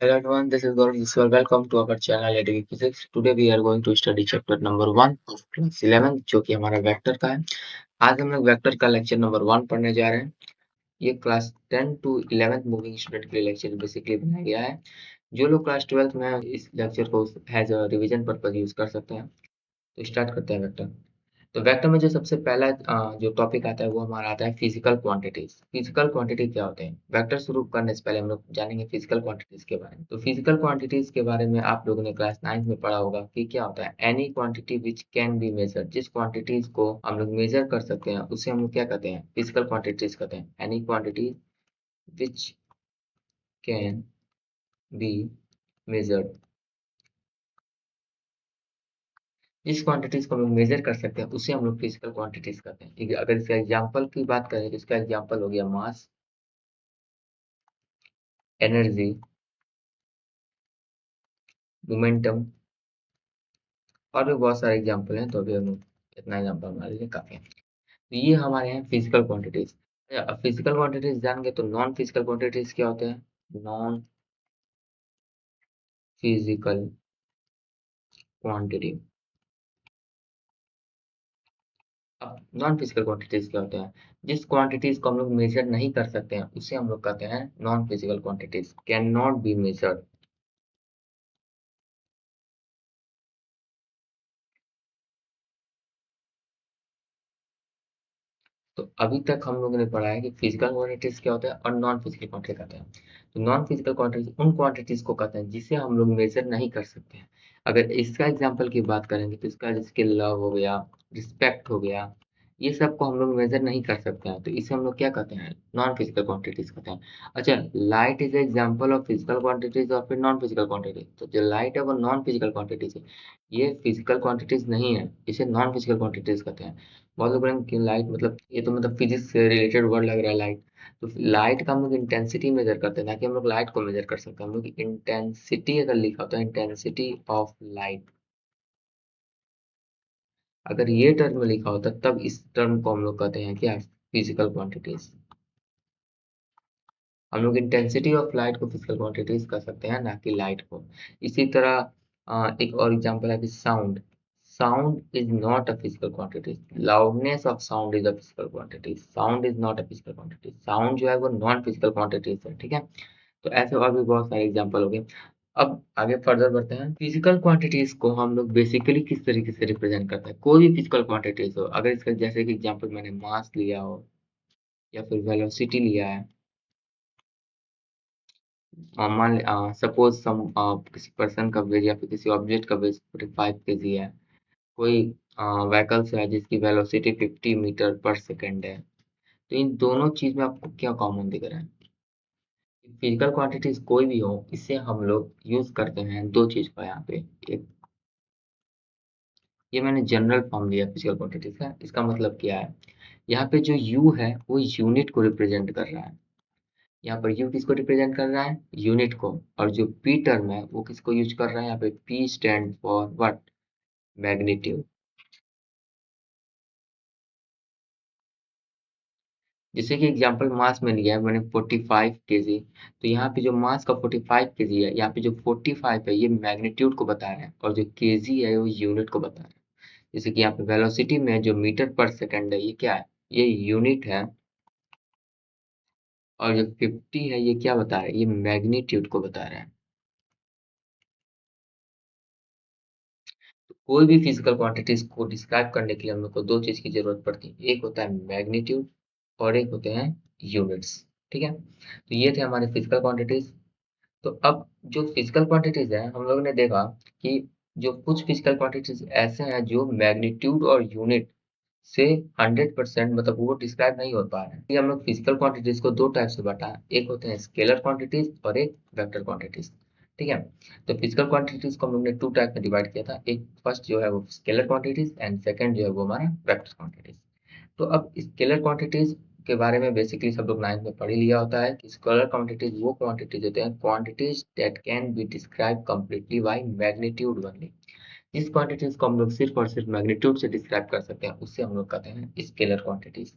Hello everyone, this is Gaurav Viswal. Welcome to our channel Editing Physics. Today we are going to study chapter number 1 of class 11 जो कि हमारा vector का है। आज हम लोग वेक्टर का लेक्चर नंबर 1 पढ़ने जा रहे हैं। ये class 10 to 11th moving student के लिए लेक्चर बेसिकली बनाया गया है। जो लोग क्लास 12th में हैं, इस लेक्चर को as a revision purpose use कर सकते हैं। तो स्टार्ट करते हैं वेक्टर। तो वेक्टर में जो सबसे पहला जो टॉपिक आता है वो हमारा आता है फिजिकल क्वांटिटीज। फिजिकल क्वांटिटी क्या होते हैं? वेक्टर शुरू करने से पहले हम लोग जानेंगे फिजिकल क्वांटिटीज के बारे में। तो फिजिकल क्वांटिटीज के बारे में आप लोगों ने क्लास 9th में पढ़ा होगा कि क्या होता है। Any quantity which can be measured, जिस क्वांटिटीज को हम लोग मेजर कर सकते हैं उसे हम लोग क्या कहते हैं? फिजिकल क्वांटिटीज कहते हैं। Any quantity which can be measured, जिस क्वांटिटीज को हम लोग मेजर कर सकते हैं उसे हम लोग फिजिकल क्वांटिटीज कहते हैं। ठीक है, अगर इसका एग्जांपल की बात करें तो इसका एग्जांपल हो गया मास, एनर्जी, मोमेंटम और भी बहुत सारे एग्जांपल हैं। तो अभी हम इतना एग्जांपल हमारे लिए काफी है। तो ये हमारे हैं फिजिकल क्वांटिटीज। अब फिजिकल क्वांटिटीज जानेंगे तो नॉन फिजिकल क्वांटिटीज क्या होते हैं? Non physical quantity. अब नॉन फिजिकल क्वांटिटीज क्या होते हैं? जिस क्वांटिटीज को हम लोग मेजर नहीं कर सकते हैं उसे हम लोग कहते हैं non physical quantities, can not be measured. तो अभी तक हम लोगों ने पढ़ा है कि फिजिकल क्वांटिटीज क्या होता है और नॉन फिजिकल क्वांटिटी कहते हैं। तो नॉन फिजिकल क्वांटिटीज उन क्वांटिटीज को कहते हैं जिसे हम लोग मेजर नहीं कर सकते हैं। अगर इसका एग्जांपल की बात करेंगे तो इसका जैसे कि लव हो गया, रिस्पेक्ट हो गया, ये सब को हम लोग मेजर नहीं कर सकते हैं, तो इसे हम लोग क्या कहते हैं? नॉन फिजिकल क्वांटिटीज कहते हैं। अच्छा, light is example of physical quantities और फिर नॉन फिजिकल क्वांटिटीज। तो जो लाइट है वो नॉन फिजिकल क्वांटिटीज है, ये फिजिकल क्वांटिटीज नहीं है, इसे नॉन फिजिकल क्वांटिटीज कहते हैं। बहुत लोग बोलेंगे कि लाइट मतलब ये तो मतलब फिजिक्स से रिलेटेड वर्ड लग रहा है लाइट। तो लाइट का हम लोग इंटेंसिटी मेजर करते हैं, ना कि हम लोग लाइट को मेजर कर सकते हैं। हम लोग इंटेंसिटी अगर लिखा होता है, इंटेंसिटी ऑफ लाइट, अगर ये टर्म में लिखा होता तब इस टर्म को हम लोग कहते हैं क्या? Physical quantities. हम लोग इंटेंसिटी ऑफ लाइट को फिजिकल क्वांटिटीज कह सकते हैं, ना कि लाइट को। इसी तरह एक और एग्जांपल है कि sound. Sound is not a physical quantity. Loudness of sound is a physical quantity. Sound is not a physical quantity. Sound जो है वो नॉन फिजिकल क्वांटिटीज है। ठीक है, तो ऐसे और भी बहुत सारे एग्जांपल हो गए। अब आगे फर्दर बढ़ते हैं। फिजिकल क्वांटिटीज को हम लोग बेसिकली किस तरीके से रिप्रेजेंट करते हैं? कोई भी फिजिकल क्वांटिटीज हो, अगर इसका जैसे कि एग्जांपल मैंने मास लिया हो या फिर वेलोसिटी लिया है। मान सपोज किसी पर्सन का वेट या फिर किसी ऑब्जेक्ट का वेट 45 केजी है। कोई व्हीकल है जिसकी वेलोसिटी 50 मीटर पर सेकेंड है। तो इन दोनों चीज में आपको क्या कॉमन दिख रहा है? फिजिकल क्वांटिटीज कोई भी हो, इससे हम लोग यूज करते हैं दो चीज का यहाँ पे। एक, ये मैंने जनरल फॉर्म लिया फिजिकल क्वांटिटीज का। इसका मतलब क्या है? यहाँ पे जो यू है वो यूनिट को रिप्रेजेंट कर रहा है। यहाँ पर यू किसको रिप्रेजेंट कर रहा है? यूनिट को। और जो पी टर्म है वो किसको यूज कर रहा है? यहाँ पे P stand for what? Magnitude. जैसे कि एग्जांपल मास में लिया है मैंने 45 केजी। तो यहाँ पे जो मास का 45 केजी है, यहाँ पे जो 45 है ये मैग्नीट्यूड को बता रहा है, और जो केजी है वो यूनिट को बता रहा है। जैसे कि यहाँ पे वेलोसिटी में जो मीटर पर सेकंड है ये क्या है? ये यूनिट है। और जो 50 है ये क्या बता रहा है? ये मैग्नीट्यूड को बता रहा है। कोई भी फिजिकल क्वांटिटीज को डिस्क्राइब करने के लिए हम लोग को दो चीज की जरूरत पड़ती है। एक होता है मैग्नीट्यूड और एक होते हैं यूनिट्स। ठीक है, तो ये थे हमारे फिजिकल क्वांटिटीज। तो अब जो फिजिकल क्वांटिटीज है हम लोगों ने देखा कि जो कुछ फिजिकल क्वांटिटीज ऐसे हैं जो मैग्नीट्यूड और यूनिट से 100% मतलब वो डिस्क्राइब नहीं हो पा रहे हैं। ये हम लोग फिजिकल क्वांटिटीज को दो टाइप से बांटा है, एक होते हैं स्केलर क्वांटिटीज और एक वेक्टर क्वांटिटीज। ठीक है, तो फिजिकल क्वांटिटीज को हम लोग ने टू टाइप में डिवाइड किया था। एक फर्स्ट जो है वो स्केलर क्वांटिटीज एंड सेकंड जो है वो हमारा वेक्टर क्वांटिटीज। तो अब स्केलर क्वांटिटीज के बारे में बेसिकली सब लोग 9th में पढ़ ही लिया होता है कि स्केलर क्वांटिटीज वो क्वांटिटीज होते हैं, quantities that can be describe completely by magnitude only. जिस क्वांटिटीज को हम लोग सिर्फ और सिर्फ मैग्नीट्यूड से डिस्क्राइब कर सकते हैं उससे हम लोग कहते हैं स्केलर क्वांटिटीज।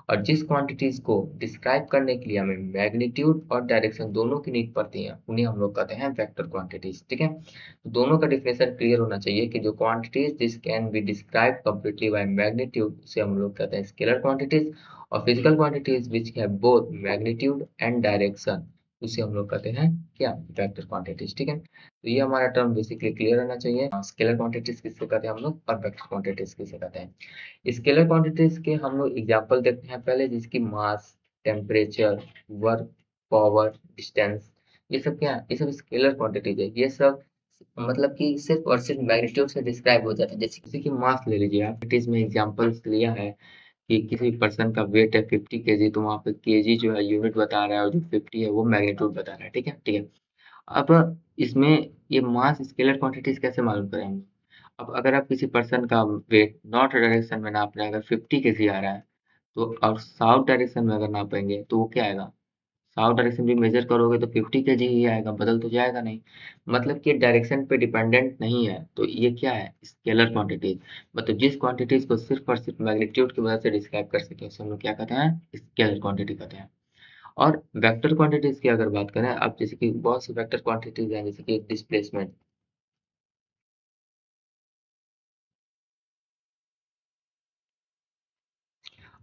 और जिस क्वांटिटीज को डिस्क्राइब करने के लिए हमें मैग्नीट्यूड और डायरेक्शन दोनों की नीड पड़ती है, उन्हें हम लोग कहते हैं वेक्टर क्वांटिटीज। ठीक है, तो दोनों का डिफिनेशन क्लियर होना चाहिए कि जो quantities this can be describe completely by magnitude उसे हम लोग कहते हैं स्केलर क्वांटिटीज, और physical quantities which have both magnitude and direction उसे हम लोग कहते हैं क्या, वेक्टर क्वांटिटीज। ठीक है, तो ये हमारा टर्म बेसिकली क्लियर रहना चाहिए। स्केलर क्वांटिटीज किससे कहते हैं हम लोग, और वेक्टर क्वांटिटीज किसे कहते हैं। स्केलर क्वांटिटीज के हम लोग एग्जांपल देखते हैं पहले, जिसकी मास, टेम्परेचर, वर्क, पावर, डिस्टेंस, ये सब क्या है, ये सब स्केलर क्वांटिटीज है। ये सब मतलब कि सिर्फ और सिर्फ मैग्नीट्यूड से डिस्क्राइब हो जाता है। जैसे किसी की मास ले लीजिए आप, इट इज में एग्जांपल्स लिया है कि किसी पर्सन का वेट है 50 kg, तो वहाँ पे केजी जो है यूनिट बता रहा है, और जो 50 है वो मैग्नीट्यूड बता रहा है। ठीक है, ठीक है। अब इसमें ये मास स्केलर क्वांटिटीज कैसे मालूम करें हम? अब अगर आप किसी पर्सन का वेट नॉर्थ डायरेक्शन में नाप रहे हैं, अगर 50 kg आ रहा है, तो और साउथ डायरेक्शन में अगर नापेंगे तो वो क्या आएगा, साउथ डायरेक्शन भी मेजर करोगे तो 50 kg ही आएगा, बदल तो जाएगा नहीं। मतलब कि डायरेक्शन पे डिपेंडेंट नहीं है, तो ये क्या है, स्केलर क्वांटिटीज। मतलब जिस क्वांटिटीज को सिर्फ और सिर्फ मैग्नीट्यूड की वजह से डिस्क्राइब कर सके उसे हम लोग क्या कहते हैं, स्केलर क्वांटिटी कहते हैं। और वेक्टर क्वांटिटीज की अगर बात करें, अब जैसे कि बहुत सी वेक्टर क्वांटिटीज हैं, जैसे कि डिस्प्लेसमेंट।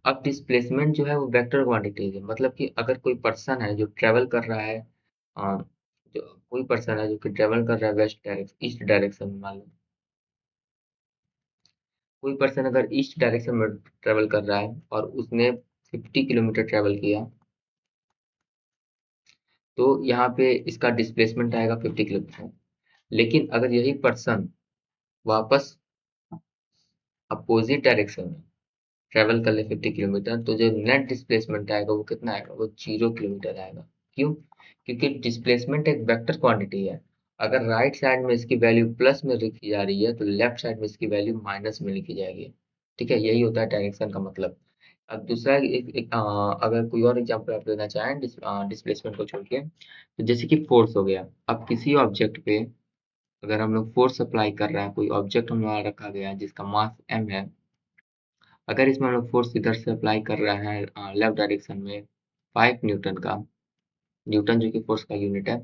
अब डिस्प्लेसमेंट जो है वो वेक्टर क्वांटिटीज है। मतलब कि अगर कोई पर्सन है जो ट्रेवल कर रहा है, अ, जो कोई पर्सन है जो कि ट्रेवल कर रहा है वेस्ट डायरेक्शन, ईस्ट डायरेक्शन में मान लो, कोई पर्सन अगर ईस्ट डायरेक्शन में ट्रेवल कर रहा है और उसने 50 किलोमीटर ट्रेवल किया, तो यहाँ पे इसका डिस्प्लेसमेंट आएगा 50 किलोमीटर। लेकिन अगर यही पर्सन वापस अपोजिट डायरेक्शन में ट्रेवल कर ले 50 किलोमीटर, तो जो नेट डिस्प्लेसमेंट आएगा वो कितना आएगा, वो 0 किलोमीटर आएगा। क्यों? क्योंकि डिस्प्लेसमेंट एक वेक्टर क्वांटिटी है। अगर राइट साइड में इसकी वैल्यू प्लस में लिखी जा रही है, तो लेफ्ट साइड में इसकी वैल्यू माइनस में लिखी जाएगी। ठीक है, यही होता है डायरेक्शन का मतलब। अब दूसरा अगर कोई और एग्जांपल आप लेना चाहें डिस्प्लेसमेंट को छोड़ के, तो जैसे कि फोर्स हो गया। अब किसी ऑब्जेक्ट पे अगर हम लोग फोर्स अप्लाई कर रहे हैं, कोई ऑब्जेक्ट हमारा रखा गया है जिसका मास m है, अगर इसमें हम लोग फोर्स इधर से अप्लाई कर रहे हैं लेफ्ट डायरेक्शन में 5 न्यूटन का, न्यूटन जो कि फोर्स का यूनिट है,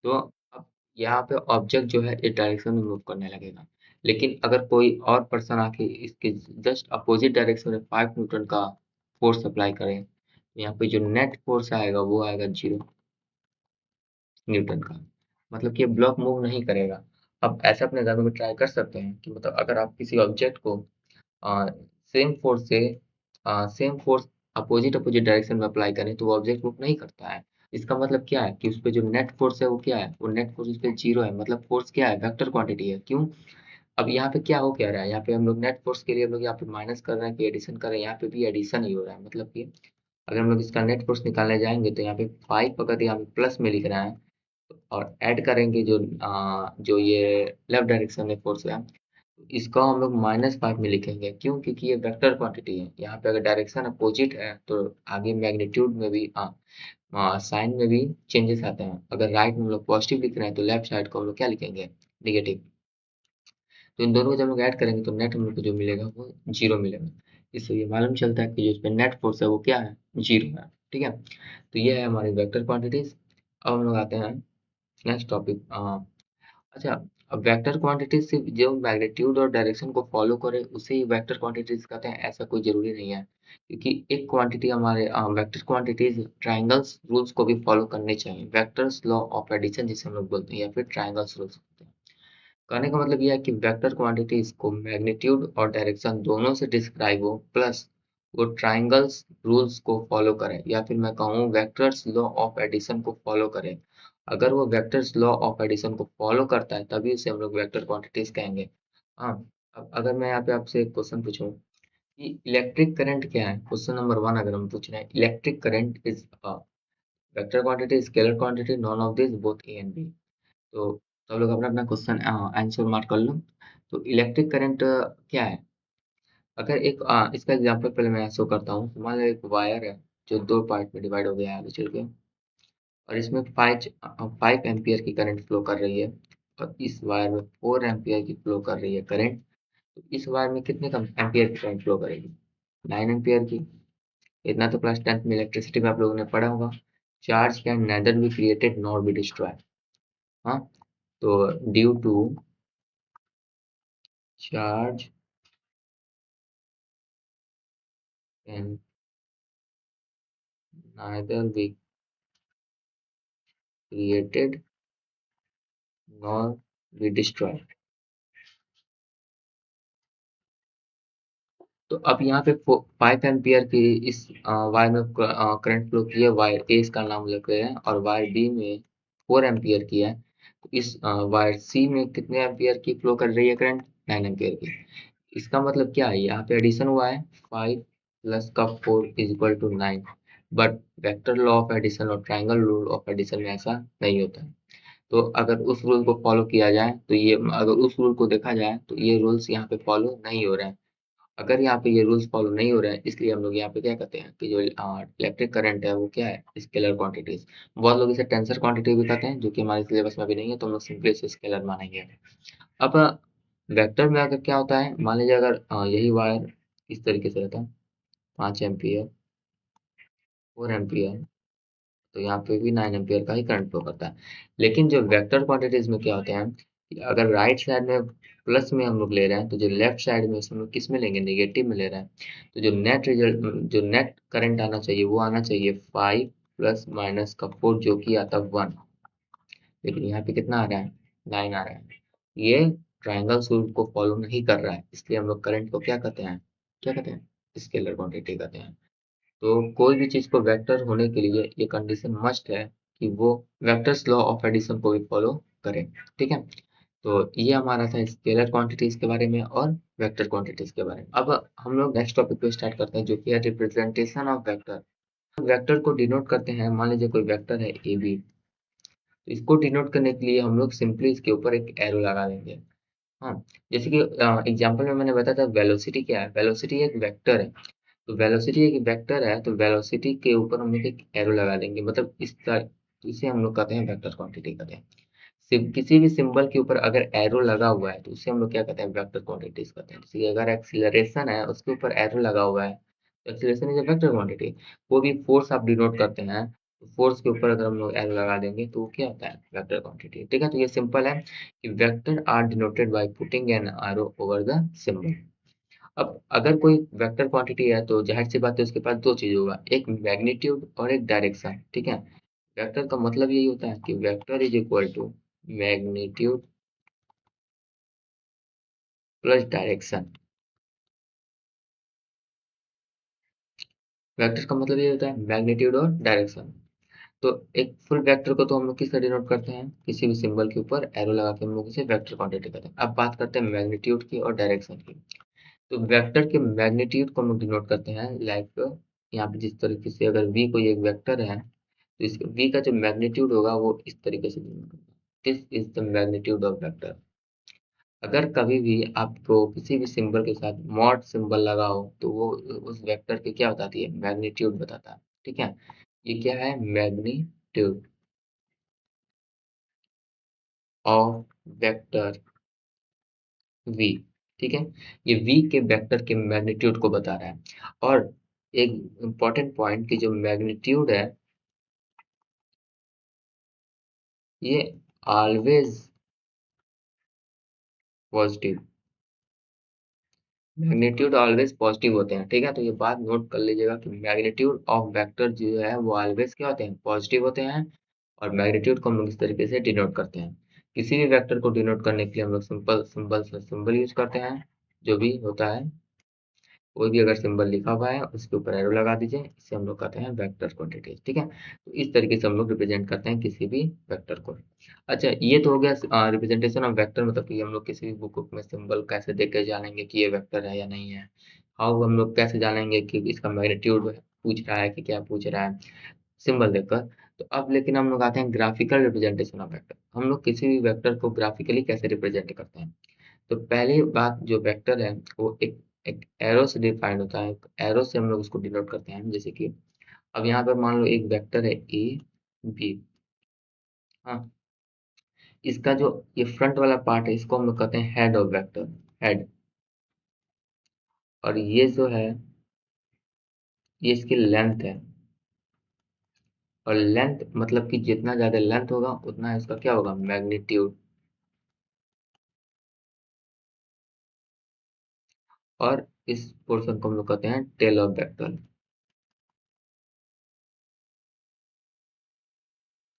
तो अब यहाँ पे ऑब्जेक्ट जो है इस डायरेक्शन में मूव करने लगेगा। लेकिन अगर कोई और पर्सन आके इसके जस्ट अपोजिट डायरेक्शन में 5 न्यूटन का फोर्स अप्लाई करे, तो यहाँ पे जो नेट फोर्स आएगा वो आएगा 0 न्यूटन का। मतलब कि ये ब्लॉक मूव नहीं करेगा। अब ऐसा अपने दिमाग में ट्राई कर सकते हैं कि मतलब अगर आप किसी ऑब्जेक्ट को सेम फोर्स से same force opposite opposite direction में अप्लाई करें, तो वो ऑब्जेक्ट मूव नहीं करता है। इसका मतलब क्या है कि उस पे जो नेट फोर्स है वो क्या है, वो नेट फोर्स उस पे 0 है। मतलब फोर्स क्या है, वेक्टर क्वांटिटी है। क्यों? अब यहाँ पे क्या हो क्या रहा है, यहाँ पे हम लोग नेट फोर्स के लिए हम लोग यहाँ पे माइनस कर रहे हैं कि एडिशन कर रहे हैं, यहाँ पे भी एडिशन ही हो रहा है। मतलब कि अगर हम लोग इसका नेट फोर्स निकालने जाएंगे तो यहाँ पे 5 अगर यहाँ पे प्लस में लिख रहे हैं, और ऐड करेंगे जो ये लेफ्ट डायरेक्शन में फोर्स है, इसको हम लोग -5 में लिखेंगे। क्यों? क्योंकि ये वेक्टर क्वांटिटी है। यहाँ पे अगर डायरेक्शन अपोजिट है तो आगे मैग्नीट्यूड में भी साइन में भी चेंजेस आते हैं। अगर राइट में हम लोग पॉजिटिव लिख रहे हैं तो लेफ्ट साइड को हम लोग क्या लिखेंगे, निगेटिव। तो इन दोनों को जब हम लोग ऐड करेंगे तो नेट हम लोग को जो मिलेगा वो 0 मिलेगा। इससे ये मालूम चलता है कि जो इस पे नेट फोर्स है वो क्या है, 0 है। ठीक है, तो ये है हमारी वेक्टर क्वांटिटीज। अब हम लोग आते हैं नेक्स्ट टॉपिक। अच्छा, अब वेक्टर क्वांटिटीज सिर्फ जो मैग्नीट्यूड और डायरेक्शन को फॉलो करे उसे ही वेक्टर क्वांटिटीज कहते हैं, ऐसा कोई जरूरी नहीं है। क्योंकि एक क्वांटिटी हमारे वेक्टर क्वांटिटीज ट्रायंगल्स रूल्स को भी फॉलो करने चाहिए। वेक्टर्स लॉ ऑफ एडिशन जिसे हम लोग बोलते हैं, या फिर ट्रायंगल्स रूल्स होते हैं। कहने का मतलब यह है कि वेक्टर क्वांटिटीज को मैग्नीट्यूड और डायरेक्शन दोनों से डिस्क्राइब हो, प्लस वो ट्रायंगल्स रूल्स को फॉलो करें, या फिर मैं कहूँ वेक्टर्स लॉ ऑफ एडिशन को फॉलो करें। अगर वो वेक्टर्स लॉ ऑफ एडिशन को फॉलो करता है तभी उसे हम लोग वेक्टर क्वांटिटीज कहेंगे। हाँ, अब अगर मैं यहाँ पे आपसे एक क्वेश्चन पूछूं कि इलेक्ट्रिक करंट क्या है, क्वेश्चन नंबर 1 अगर हम पूछ रहे हैं, electric current is vector quantity, scalar quantity, none of this both A and B. तो सब लोग अपना अपना क्वेश्चन आंसर मार्क कर लो। तो इलेक्ट्रिक करंट क्या है? अगर एक इसका एग्जांपल पहले मैं शो करता हूँ। मान लो एक वायर है जो दो पार्ट में डिवाइड हो गया है आगे चल के, और इसमें 5 एम्पियर की करंट फ्लो कर रही है, और इस वायर में 4 एम्पियर की फ्लो कर रही है करंट। तो इस वायर में कितने कम एम्पियर की करंट फ्लो करेगी, 9 एम्पियर की। इतना तो क्लास 10th में इलेक्ट्रिसिटी में आप लोगों ने पढ़ा होगा। Charge can neither be created nor be destroy. हाँ, तो due to charge can neither be created nor be destroyed। तो अब यहाँ पे 5 एम्पियर की इस वायर में करंट फ्लो की है, वायर ए इसका नाम लग रहे हैं, और वायर बी में 4 एम्पियर की है। तो इस वायर सी में कितने एम्पियर की फ्लो कर रही है करंट? 9 एम्पियर की। इसका मतलब क्या है, यहाँ पे एडिशन हुआ है 5 प्लस का 4 is equal to 9, but vector law of addition और ट्रायंगल रूल ऑफ एडिशन में ऐसा नहीं होता है। तो अगर उस रूल को फॉलो किया जाए तो ये, अगर उस रूल को देखा जाए तो ये रूल्स यहाँ पे फॉलो नहीं हो रहे हैं। अगर यहाँ पे ये रूल्स फॉलो नहीं हो रहे हैं, इसलिए हम लोग यहाँ पे क्या कहते हैं कि जो इलेक्ट्रिक करंट है वो क्या है, स्केलर क्वांटिटीज। बहुत लोग इसे टेंसर क्वांटिटी भी कहते हैं, जो कि हमारे सिलेबस में भी नहीं है, तो हम लोग सिंपली इसे स्केलर मानेंगे। अब वेक्टर में अगर क्या होता है, मान लीजिए अगर यही वायर इस तरीके से रहता है, 5 एम्पियर, 4 एम्पियर, तो यहाँ पे भी 9 एम्पियर का ही करंट फ्लो करता है। लेकिन जो वेक्टर क्वांटिटीज में क्या होते हैं कि अगर राइट साइड में प्लस में हम लोग ले रहे हैं, तो जो लेफ्ट साइड में हम लोग किस में लेंगे, नेगेटिव में ले रहे हैं। तो जो नेट रिजल्ट, जो नेट करंट आना चाहिए वो आना चाहिए 5 प्लस माइनस का 4, जो कि आता है 1। लेकिन यहाँ पे कितना आ रहा है, 9 आ रहा है। ये ट्राइंगल रूल को फॉलो नहीं कर रहा है, इसलिए हम लोग करंट को क्या कहते हैं, क्या कहते हैं, स्केलर क्वांटिटी कहते हैं। तो कोई भी चीज को वेक्टर होने के लिए ये कंडीशन मस्ट है कि वो वेक्टर्स लॉ ऑफ एडिशन को भी फॉलो करे। ठीक है, तो ये हमारा था स्केलर क्वांटिटीज के बारे में और वेक्टर क्वांटिटीज के बारे में। अब हम लोग नेक्स्ट टॉपिक पे स्टार्ट करते हैं, जो कि है रिप्रेजेंटेशन ऑफ वेक्टर। वेक्टर को डिनोट करते हैं, मान लीजिए कोई वेक्टर है ए बी, तो इसको डिनोट करने के लिए हम लोग सिंपली इसके ऊपर एक एरो लगा देंगे। हाँ, जैसे कि एग्जाम्पल में मैंने बताया था वेलोसिटी क्या है, वेलोसिटी एक वेक्टर है। तो वेलोसिटी एक वेक्टर है, तो वेलोसिटी के ऊपर हम लोग एक एरो लगा देंगे, मतलब इस तरह, इसे हम लोग कहते हैं वेक्टर क्वांटिटी कहते हैं। किसी भी सिंबल के ऊपर अगर एरो लगा हुआ है तो उसे हम लोग क्या कहते हैं, वेक्टर क्वांटिटीज कहते हैं। जैसे कि अगर एक्सीलरेशन है, उसके ऊपर एरो लगा हुआ है, तो एक्सीलरेशन इज वेक्टर क्वांटिटी। कोई भी फोर्स आप डिनोट करते हैं, तो फोर्स के ऊपर अगर हम लोग एरो लगा देंगे तो वो क्या होता है, वेक्टर क्वांटिटी। ठीक है, तो ये सिंपल है कि vector are denoted by putting an arrow over the symbol. अब अगर कोई वेक्टर क्वांटिटी है तो जाहिर सी बात है उसके पास दो चीज होगा, एक मैग्नीट्यूड और एक डायरेक्शन। ठीक है, वेक्टर का मतलब यही होता है कि vector is equal to magnitude plus direction. Vector का मतलब ये होता है मैग्नीट्यूड और डायरेक्शन। तो एक फुल वेक्टर को तो हम लोग किससे डिनोट करते हैं, किसी भी सिंबल के ऊपर एरो लगा के हम लोग इसे वेक्टर क्वांटिटी कहते हैं। अब बात करते हैं मैग्नीट्यूड की और डायरेक्शन की। तो वेक्टर के मैग्नीट्यूड को हम लोग डिनोट करते हैं लाइक, यहाँ पे जिस तरीके से अगर v कोई एक वेक्टर है, तो इस v का जो मैग्नीट्यूड होगा वो इस तरीके से डिनोट होगा, this is the magnitude of vector. अगर कभी भी आपको किसी भी सिंबल के साथ मॉड सिंबल लगा हो, तो वो उस वेक्टर की क्या बताती है, मैग्नीट्यूड बताता है। ठीक है, ये क्या है, मैग्नीट्यूड ऑफ वेक्टर v। ठीक है, ये v के वेक्टर के मैग्नीट्यूड को बता रहा है। और एक इम्पॉर्टेंट पॉइंट कि जो मैग्नीट्यूड है, ये always positive, magnitude always positive होते हैं। ठीक है, तो ये बात नोट कर लीजिएगा कि मैग्नीट्यूड ऑफ वेक्टर जो है वो ऑलवेज क्या होते हैं, पॉजिटिव होते हैं। और मैग्नीट्यूड को हम लोग इस तरीके से डिनोट करते हैं। किसी भी वेक्टर को डिनोट करने के लिए हम लोग सिंपल सिंबल यूज करते हैं, जो भी होता है। कोई भी अगर सिंबल लिखा हुआ है उसके ऊपर एरो लगा दीजिए, इसे हम लोग कहते हैं वेक्टर क्वांटिटी। ठीक है, तो इस तरीके से हम लोग रिप्रेजेंट करते हैं किसी भी वेक्टर को। अच्छा, ये तो हो गया रिप्रेजेंटेशन ऑफ वेक्टर, मतलब कि हम लोग किसी भी बुक में सिंबल कैसे देख के जानेंगे कि ये वेक्टर है या नहीं है। हाउ हम लोग कैसे जानेंगे कि इसका मैग्नीट्यूड पूछ रहा है कि क्या पूछ रहा है, सिंबल देखकर। तो अब लेकिन हम लोग आते हैं ग्राफिकल रिप्रेजेंटेशन ऑफ वेक्टर। हम लोग किसी भी वेक्टर को ग्राफिकली कैसे रिप्रेजेंट करते हैं। तो पहली बात, जो वेक्टर है वो एक एरो से डिफाइंड होता है। एरो से हम लोग उसको डिनोट करते हैं, जैसे कि अब यहाँ पर मान लो एक वेक्टर है ए बी। हाँ, इसका जो ये फ्रंट वाला पार्ट है इसको हम लोग कहते हैं हेड ऑफ वेक्टर, हेड। और ये जो है ये इसकी लेंथ है, और लेंथ मतलब कि जितना ज्यादा लेंथ होगा उतना इसका क्या होगा, मैग्नीट्यूड। और इस पोर्शन को हम लोग कहते हैं टेल ऑफ वेक्टर।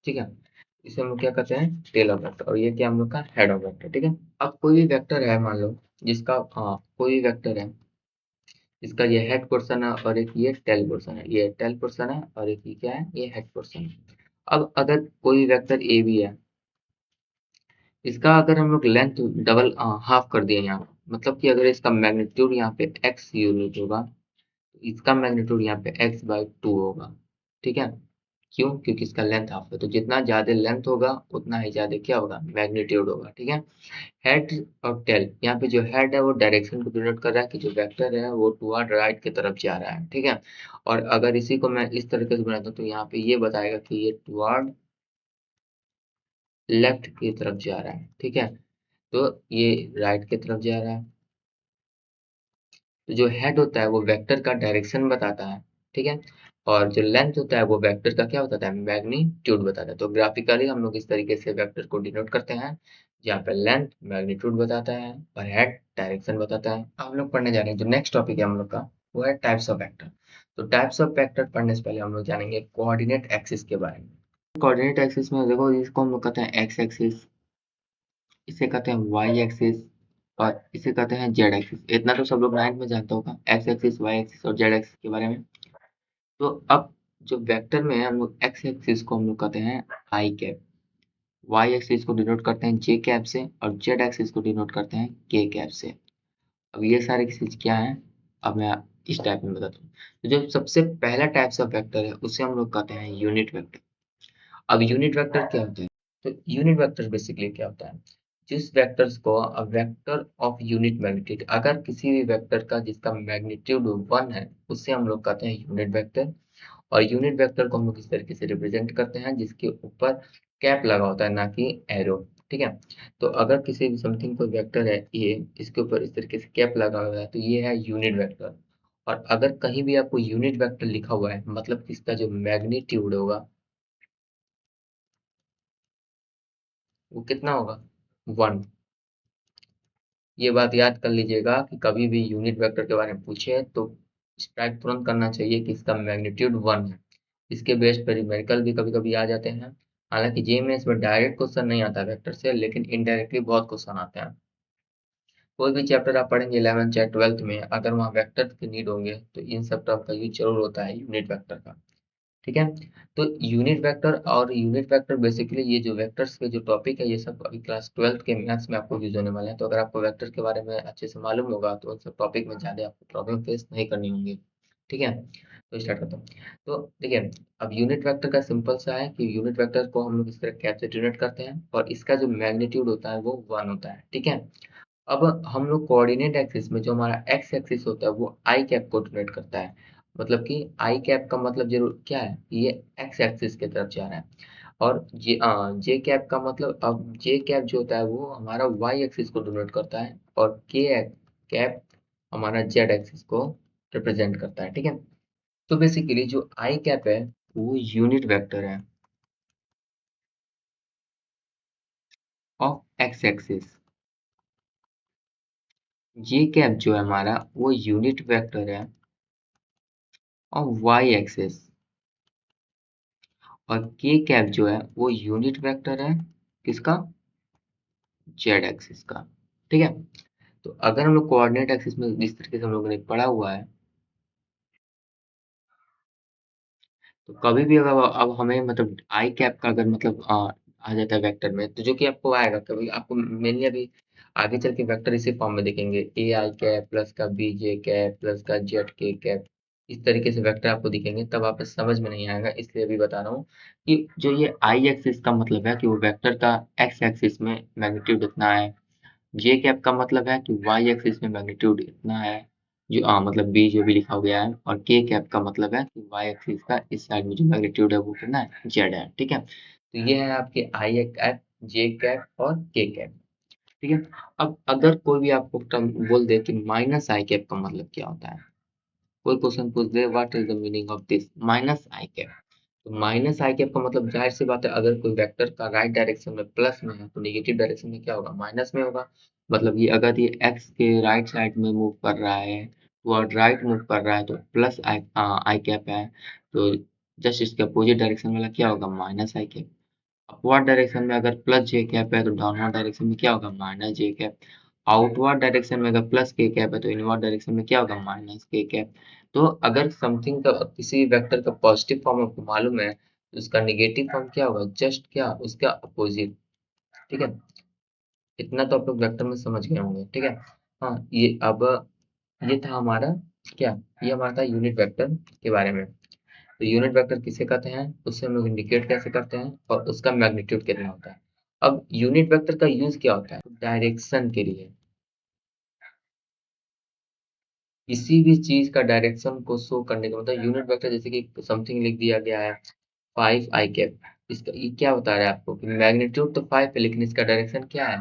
ठीक है, इसे हम लोग क्या कहते हैं, टेल ऑफ वेक्टर, और ये क्या हम लोग का हेड ऑफ वेक्टर। ठीक है, अब कोई भी वेक्टर है, मान लो जिसका, हाँ कोई भी वेक्टर है, इसका ये हेड पोर्शन है और एक ये टेल पोर्शन है, ये टेल पोर्शन है और एक ये क्या है, ये हेड पोर्शन है। अब अगर कोई वेक्टर ए भी है, इसका अगर हम लोग लेंथ डबल हाफ कर दिए यहाँ, मतलब कि अगर इसका मैग्नीट्यूड यहाँ पे एक्स यूनिट होगा, तो इसका मैग्नीट्यूड यहाँ पे एक्स बाई टू होगा। ठीक है, क्यों, क्योंकि इसका लेंथ हाफ है, तो जितना ज्यादा लेंथ होगा उतना ही ज्यादा क्या होगा, मैग्नीट्यूड होगा। ठीक है, हेड और टेल, यहाँ पे जो हेड है वो डायरेक्शन को डिनोट कर रहा है कि जो वेक्टर है वो टुवर्ड राइट की तरफ जा रहा है। ठीक है, और अगर इसी को मैं इस तरीके से बनाता हूँ तो यहाँ पे ये बताएगा कि ये टुवर्ड लेफ्ट की तरफ जा रहा है। ठीक है, तो ये राइट की तरफ जा रहा है। तो जो हेड होता है वो वेक्टर का डायरेक्शन बताता है। ठीक है, और जो लेंथ होता है वो वेक्टर का क्या बताता है, मैग्नीट्यूड बताता है। तो ग्राफिकली हम लोग इस तरीके से वेक्टर को डिनोट करते हैं, जहाँ पे लेंथ मैग्नीट्यूड बताता है और हेड डायरेक्शन बताता है। अब हम लोग पढ़ने जा रहे हैं, जो नेक्स्ट टॉपिक है हम लोग का वो है टाइप्स ऑफ वेक्टर। तो टाइप्स ऑफ वेक्टर पढ़ने से पहले हम लोग जानेंगे कोऑर्डिनेट एक्सिस के बारे में। कोऑर्डिनेट एक्सिस में देखो, इसको हम लोग कहते हैं एक्स एक्सिस, इसे कहते हैं वाई एक्सिस, और इसे कहते हैं जेड एक्सिस। इतना तो सब लोग नाइन्थ में जानते होगा, एक्स एक्सिस, वाई एक्सिस और जेड एक्सिस के बारे में। तो अब जो वेक्टर में है, हम लोग एक्स एक्सिस को हम लोग कहते हैं आई कैप, वाई एक्सिस को डिनोट करते हैं जे कैप से, और जेड एक्सिस को डिनोट करते हैं के कैप से। अब ये सारे चीज क्या है, अब मैं इस टाइप में बताता हूँ। तो जो सबसे पहला टाइप्स ऑफ वेक्टर है उसे हम लोग कहते हैं यूनिट वेक्टर। अब यूनिट वेक्टर क्या होता है, तो यूनिट वेक्टर बेसिकली क्या होता है, जिस वेक्टर्स को अ वेक्टर ऑफ यूनिट मैग्नीट्यूड, अगर किसी भी वेक्टर का जिसका मैग्नीट्यूड वन है उससे हम लोग कहते हैं यूनिट वेक्टर। और यूनिट वेक्टर को हम लोग इस तरीके से रिप्रेजेंट करते हैं जिसके ऊपर कैप लगा होता है, ना कि एरो। ठीक है, तो अगर किसी भी समथिंग कोई वेक्टर है ये, इसके ऊपर इस तरीके से कैप लगा हुआ है तो ये है यूनिट वेक्टर। और अगर कहीं भी आपको यूनिट वेक्टर लिखा हुआ है, मतलब कि इसका जो मैग्नीट्यूड होगा वो कितना होगा, वन। ये बात याद कर लीजिएगा कि कभी भी यूनिट वेक्टर के बारे में पूछे तो स्ट्राइक तुरंत करना चाहिए कि इसका मैग्नीट्यूड वन है। इसके बेस पर न्यूमेरिकल भी कभी कभी आ जाते हैं। हालांकि जेईएमएस में डायरेक्ट क्वेश्चन नहीं आता वेक्टर से, लेकिन इनडायरेक्टली बहुत क्वेश्चन आते हैं। कोई भी चैप्टर आप पढ़ेंगे 11th या 12th में, अगर वहाँ वेक्टर के नीड होंगे तो इन सब टर्म का यूज जरूर होता है यूनिट वेक्टर का। ठीक है, तो यूनिट वेक्टर और यूनिट वेक्टर बेसिकली ये जो वेक्टर्स के जो टॉपिक है ये सब अभी क्लास 12th के मैथ्स में आपको यूज होने वाले हैं। तो अगर आपको वेक्टर के बारे में अच्छे से मालूम होगा तो उन सब टॉपिक में ज़्यादा आपको प्रॉब्लम फेस नहीं करनी होंगी। ठीक है, तो स्टार्ट करता हूँ। तो देखिए, अब यूनिट वेक्टर का सिंपल सा है कि यूनिट वेक्टर को हम लोग इस तरह कैप से डिनोट करते हैं और इसका जो मैग्नीट्यूड होता है वो वन होता है। ठीक है, अब हम लोग कोऑर्डिनेट एक्सिस में जो हमारा एक्स एक्सिस होता है वो आई कैप को डिनोट करता है। मतलब कि आई कैप का मतलब जरूर क्या है, ये एक्स एक्सिस की तरफ जा रहा है। और जे कैप का मतलब, अब जे कैप जो होता है वो हमारा वाई एक्सिस को डिनोट करता है, और के कैप हमारा जेड एक्सिस को रिप्रेजेंट करता है। ठीक है, तो बेसिकली जो आई कैप है वो यूनिट वेक्टर है of x axis. J cap जो है हमारा वो यूनिट वेक्टर है ऑफ वाई एक्सिस, और के कैप जो है वो यूनिट वेक्टर है किसका, जेड एक्सिस का। ठीक है, तो अगर हम लोग कोऑर्डिनेट एक्सिस में जिस तरीके से हम लोगों ने पढ़ा हुआ है, तो कभी भी अगर अब हमें मतलब आई कैप का अगर मतलब आ जाता है वेक्टर में, तो जो कि आपको आएगा कभी आपको मेनली अभी आगे चल के वेक्टर इसी फॉर्म में दिखेंगे, ए आई कैप प्लस का बी जे कैप प्लस का जेड के कैप। इस तरीके से वेक्टर आपको दिखेंगे, तब आपको समझ में नहीं आएगा, इसलिए अभी बता रहा हूँ कि जो ये आई एक्सिस का मतलब है कि वो वेक्टर का एक्स एक्सिस में मैग्नीट्यूड इतना है, जे कैप का मतलब है कि वाई एक्सिस में मैग्नीट्यूड इतना है, जो मतलब बी जो भी लिखा गया है, और के कैप का मतलब है कि वाई एक्सिस का इस साइड में जो मैग्नीट्यूड है वो कितना है, जेड है। ठीक है, तो ये है आपके आई कैप, जे कैप और के कैप। ठीक है, अब अगर कोई भी आपको टर्म बोल दे कि माइनस आई कैप का मतलब क्या होता है, कोई क्वेश्चन पूछ दे what is the meaning of this minus I cap. तो माइनस आई कैप का मतलब जाहिर सी बात है, अगर कोई वेक्टर का राइट डायरेक्शन में प्लस में है तो नेगेटिव डायरेक्शन में क्या होगा, माइनस में होगा। मतलब ये अगर ये एक्स के राइट साइड में मूव कर रहा है, टुवर्ड राइट मूव कर रहा है तो प्लस आई कैप है। तो जस्ट इसके अपोजिट डायरेक्शन वाला क्या होगा, minus I cap. Upward direction में अगर प्लस जे कैप है तो डाउनवर्ड डायरेक्शन में क्या होगा, माइनस जे कैप। आउटवर्ड डायरेक्शन में अगर प्लस के कैप है तो इनवर्ड डायरेक्शन में क्या होगा, माइनस के कैप। तो अगर समथिंग का किसी वेक्टर का पॉजिटिव फॉर्म आपको मालूम है तो उसका नेगेटिव फॉर्म क्या होगा, जस्ट क्या, उसका अपोजिट। ठीक है, इतना तो आप लोग वेक्टर में समझ गए होंगे। ठीक है, हाँ ये अब ये था हमारा क्या, ये हमारा था यूनिट वेक्टर के बारे में। तो यूनिट वेक्टर किसे कहते हैं, उससे हम लोग इंडिकेट कैसे करते हैं और उसका मैग्नीट्यूड कितना होता है। अब यूनिट वेक्टर का यूज क्या होता है, डायरेक्शन के लिए। किसी भी चीज का डायरेक्शन को शो करने का मतलब यूनिट वेक्टर, जैसे कि समथिंग लिख दिया गया है 5 आई कैप, इसका ये क्या बता रहा है आपको कि मैग्नीट्यूड तो 5 है लेकिन इसका डायरेक्शन क्या है,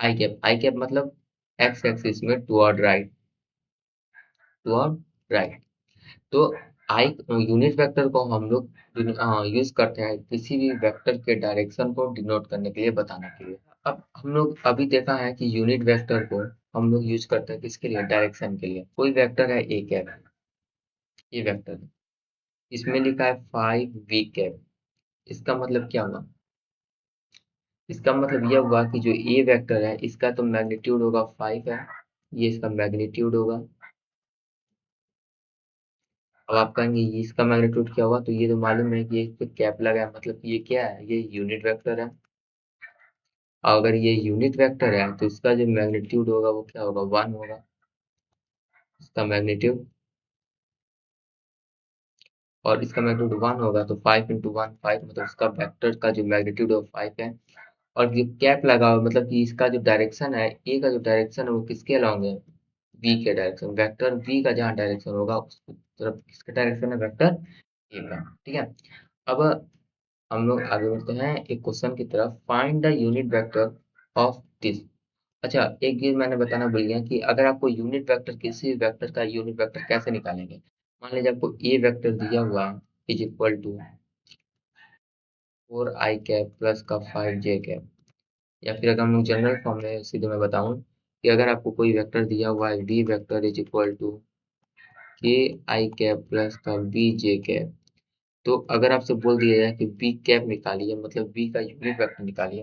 आई कैप। आई कैप मतलब एक्स एक्सिस में टुवर्ड राइट, टुवर्ड राइट। तो आई यूनिट वेक्टर को हम लोग यूज करते हैं किसी भी वेक्टर के डायरेक्शन को डिनोट करने के लिए, बताने के लिए। अब हम लोग अभी देखा है कि यूनिट वेक्टर को हम लोग यूज करते हैं किसके लिए, डायरेक्शन के लिए। कोई वेक्टर है ए कैप, ये वेक्टर है, इसमें लिखा है 5 वी कैप। इसका मतलब क्या हुआ, इसका मतलब यह हुआ कि जो ए वेक्टर है इसका तो मैग्नीट्यूड होगा 5 है, ये इसका मैग्नीट्यूड होगा। अब आप कहेंगे ये इसका मैग्नीट्यूड क्या हुआ, तो ये तो मालूम है कि ये इस पे कैप लगा है, मतलब ये क्या है, ये यूनिट वेक्टर है। और अगर ये यूनिट वेक्टर है तो इसका जो मैग्नीट्यूड होगा वो क्या होगा, 1 होगा, इसका मैग्नीट्यूड। और इसका मैग्नीट्यूड 1 होगा तो 5 इंटू 1 5, मतलब इसका वेक्टर का जो मैग्नीट्यूड है वो 5 है। और ये कैप लगा हुआ मतलब कि इसका जो डायरेक्शन है, ए का जो डायरेक्शन है वो किसके अलोंग है, वी के डायरेक्शन। वेक्टर वी का जहाँ डायरेक्शन होगा उस तरफ किसका डायरेक्शन है, वेक्टर ए का। ठीक है, अब हम लोग आगे बढ़ते हैं एक क्वेश्चन की तरफ, find the unit vector of this. अच्छा, एक चीज मैंने बताना भूल गया कि अगर आपको यूनिट वेक्टर, किसी वेक्टर का यूनिट वेक्टर कैसे निकालेंगे। मान लीजिए आपको ए वेक्टर दिया हुआ है is equal to 4 I cap plus का 5 जे कैप। या फिर अगर हम लोग जनरल फॉर्म में सीधे मैं बताऊं कि अगर आपको कोई वेक्टर दिया हुआ है D vector is equal to K I cap plus का बी जे कैप। तो अगर आपसे बोल दिया जाए कि बी कैप निकालिए, मतलब बी का यूनिट वेक्टर निकालिए,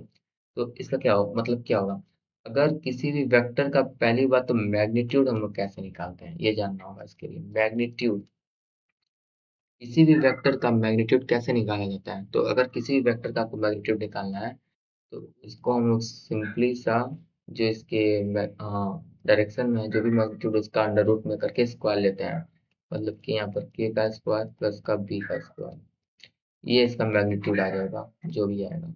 तो इसका क्या हो, मतलब क्या होगा। अगर किसी भी वेक्टर का, पहली बात तो मैग्नीट्यूड हम लोग कैसे निकालते हैं ये जानना होगा। इसके लिए मैग्नीट्यूड, किसी भी वेक्टर का मैग्नीट्यूड कैसे निकाला जाता है। तो अगर किसी भी वेक्टर का आपको मैग्नीट्यूड निकालना है तो इसको हम लोग सिंपली सा, जो इसके डायरेक्शन में है जो भी मैग्नीट्यूड उसका अंडर रूट में करके स्क्वायर लेते हैं। मतलब कि यहाँ पर के का स्क्वायर प्लस का बी का स्क्वायर, ये इसका मैग्नीट्यूड आ जाएगा जो भी आएगा।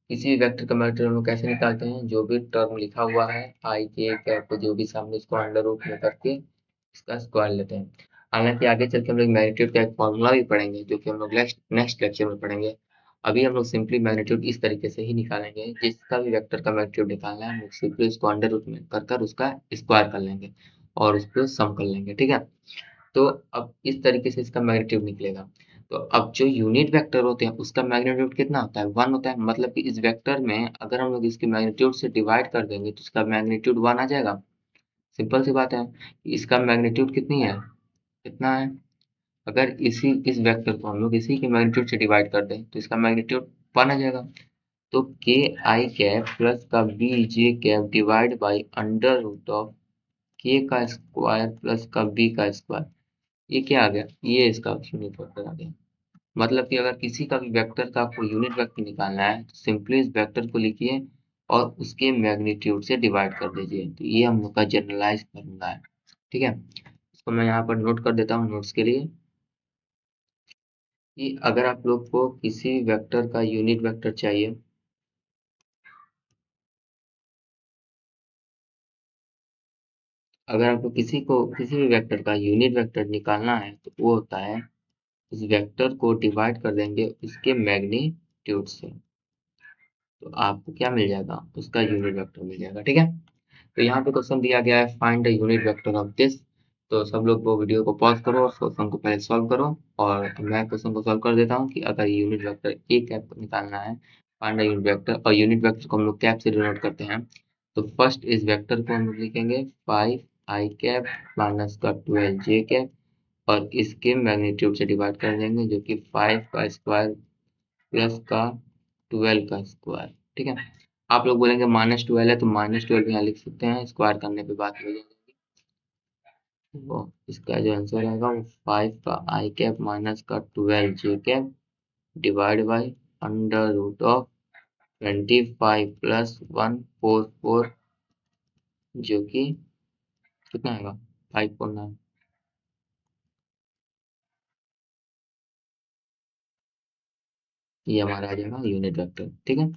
किसी भी वेक्टर का मैग्नीट्यूड हम लोग कैसे निकालते हैं, जो भी टर्म लिखा हुआ है आई के कैप जो भी सामने, उसको अंडर रूट में करके इसका स्क्वायर लेते हैं। हालांकि आगे चल के हम लोग मैग्नीट्यूड का एक फॉर्मूला भी पढ़ेंगे जो कि हम लोग नेक्स्ट नेक्स्ट लेक्चर में पढ़ेंगे। अभी हम लोग सिंपली मैग्नीट्यूड इस तरीके से ही निकालेंगे, जिसका भी वेक्टर का मैग्नीट्यूड निकालना है हम लोग सिंपली उसको अंडर रूट में कर कर उसका स्क्वायर कर लेंगे और उस पर सम कर लेंगे। ठीक है, तो अब इस तरीके से इसका मैग्नीट्यूड निकलेगा। तो अब जो यूनिट वेक्टर होते हैं उसका मैग्नीट्यूड कितना होता है, 1 होता है। मतलब कि इस वेक्टर में अगर हम लोग इसके मैग्नीट्यूड से डिवाइड कर देंगे तो इसका मैग्नीट्यूड 1 आ जाएगा। सिंपल सी बात है, इसका मैग्नीट्यूड कितनी है, कितना है। अगर इस वेक्टर को हम लोग इसी के मैग्नीट्यूड से डिवाइड कर दें तो इसका मैग्नीट्यूड 1 आ जाएगा। तो के आई कैप प्लस का B J cap divide by under root of K का स्क्वायर प्लस का बी का स्क्वायर, ये क्या आ गया, ये इसका यूनिट वेक्टर आ गया। मतलब कि अगर किसी का भी वेक्टर का आपको यूनिट वेक्टर निकालना है तो सिंपली इस वेक्टर को लिखिए और उसके मैग्नीट्यूड से डिवाइड कर दीजिए। तो ये हम लोग का जनरलाइज फॉर्मूला है। ठीक है, इसको मैं यहाँ पर नोट कर देता हूँ नोट्स के लिए, कि अगर आप लोग को किसी वेक्टर का यूनिट वेक्टर चाहिए, अगर आपको किसी भी वेक्टर का यूनिट वेक्टर निकालना है तो वो होता है, उस वेक्टर को डिवाइड कर देंगे उसके मैग्नीट्यूड से, तो आपको क्या मिल जाएगा, उसका यूनिट वेक्टर मिल जाएगा। ठीक है, तो यहाँ पे क्वेश्चन दिया गया है find the unit vector of this. तो सब लोग वो वीडियो को पॉज करो और क्वेश्चन को पहले सॉल्व करो। और मैं क्वेश्चन को सॉल्व कर देता हूँ कि अगर यूनिट वेक्टर ए कैप को निकालना है, फाइंड द यूनिट वेक्टर, और यूनिट वेक्टर को हम लोग कैप से डिनोट करते हैं। तो फर्स्ट इस वेक्टर को हम लोग लिखेंगे 5 आई कैप माइनस का 12 जे कैप, और इसके मैग्नीट्यूड से डिवाइड कर देंगे, जो कि 5 का स्क्वायर प्लस का 12 का स्क्वायर। ठीक है, आप लोग बोलेंगे -12 है तो -12 यहाँ लिख सकते हैं, स्क्वायर करने पे बात हो जाएगी। वो इसका जो आंसर आएगा वो 5 का आई कैप माइनस का 12 J cap divide by under root of 25 plus 144, जो कि कितना आएगा 549। ये हमारा आ जाएगा यूनिट वेक्टर। ठीक है,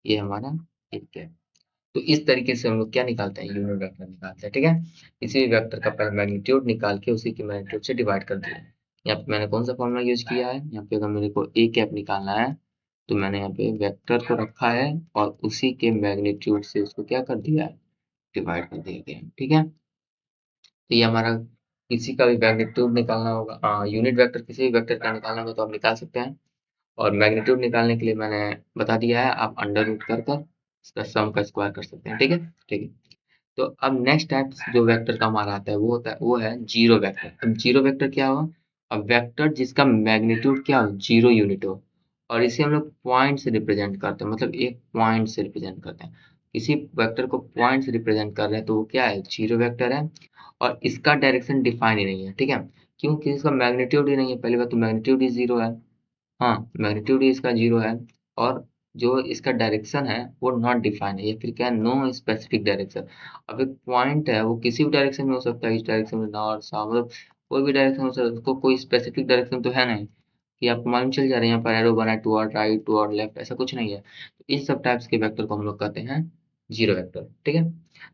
ये हमारा एक है। तो इस तरीके से हम लोग क्या निकालते हैं, यूनिट वेक्टर निकालते हैं। ठीक है, किसी भी वेक्टर का पहले मैग्नीट्यूड निकाल के उसी की मैग्नीट्यूड से डिवाइड कर दिया। यहाँ पे मैंने कौन सा फॉर्मूला यूज किया है, यहाँ पे अगर मेरे को ए कैप निकालना है तो मैंने यहाँ पे वेक्टर को रखा है और उसी के मैग्नीट्यूड से उसको क्या कर दिया है, डिवाइड कर दिया गया है। ठीक है, तो ये हमारा किसी का भी मैग्नीट्यूड निकालना होगा, यूनिट वेक्टर किसी भी वेक्टर का निकालना होगा तो आप निकाल सकते हैं। और मैग्नीट्यूड निकालने के लिए मैंने बता दिया है, आप अंडर रूट कर कर इसका सम का स्क्वायर कर सकते हैं। ठीक है, ठीक है। तो अब नेक्स्ट टाइप जो वेक्टर का हमारा आता है वो है जीरो वेक्टर। अब जीरो वेक्टर क्या हुआ, अब वेक्टर जिसका मैग्नीट्यूड क्या हो, जीरो यूनिट हो, और इसे हम लोग पॉइंट से रिप्रेजेंट करते हैं, मतलब एक पॉइंट से रिप्रेजेंट करते हैं। किसी वेक्टर को पॉइंट से रिप्रेजेंट कर रहे हैं तो वो क्या है, जीरो वेक्टर है। और इसका डायरेक्शन डिफाइन ही नहीं है। ठीक है, क्योंकि इसका मैग्नीट्यूड ही नहीं है, पहली बात तो मैग्नीट्यूड ही जीरो है। हाँ, मैग्नीट्यूड ही इसका जीरो है। और जो इसका डायरेक्शन है वो नॉट डिफाइंड है, या फिर क्या है, नो स्पेसिफिक डायरेक्शन। अब एक पॉइंट है वो किसी भी डायरेक्शन में हो सकता है, इस डायरेक्शन में, नॉर्थ साउथ, मतलब कोई भी डायरेक्शन हो सकता है, उसको कोई स्पेसिफिक डायरेक्शन तो है नहीं कि आपको मालूम चल जा रहा है यहाँ पर एरो बना है टुवर्ड राइट टुवर्ड लेफ्ट, ऐसा कुछ नहीं है। तो इन सब टाइप्स के वेक्टर को हम लोग कहते हैं जीरो वेक्टर। ठीक है,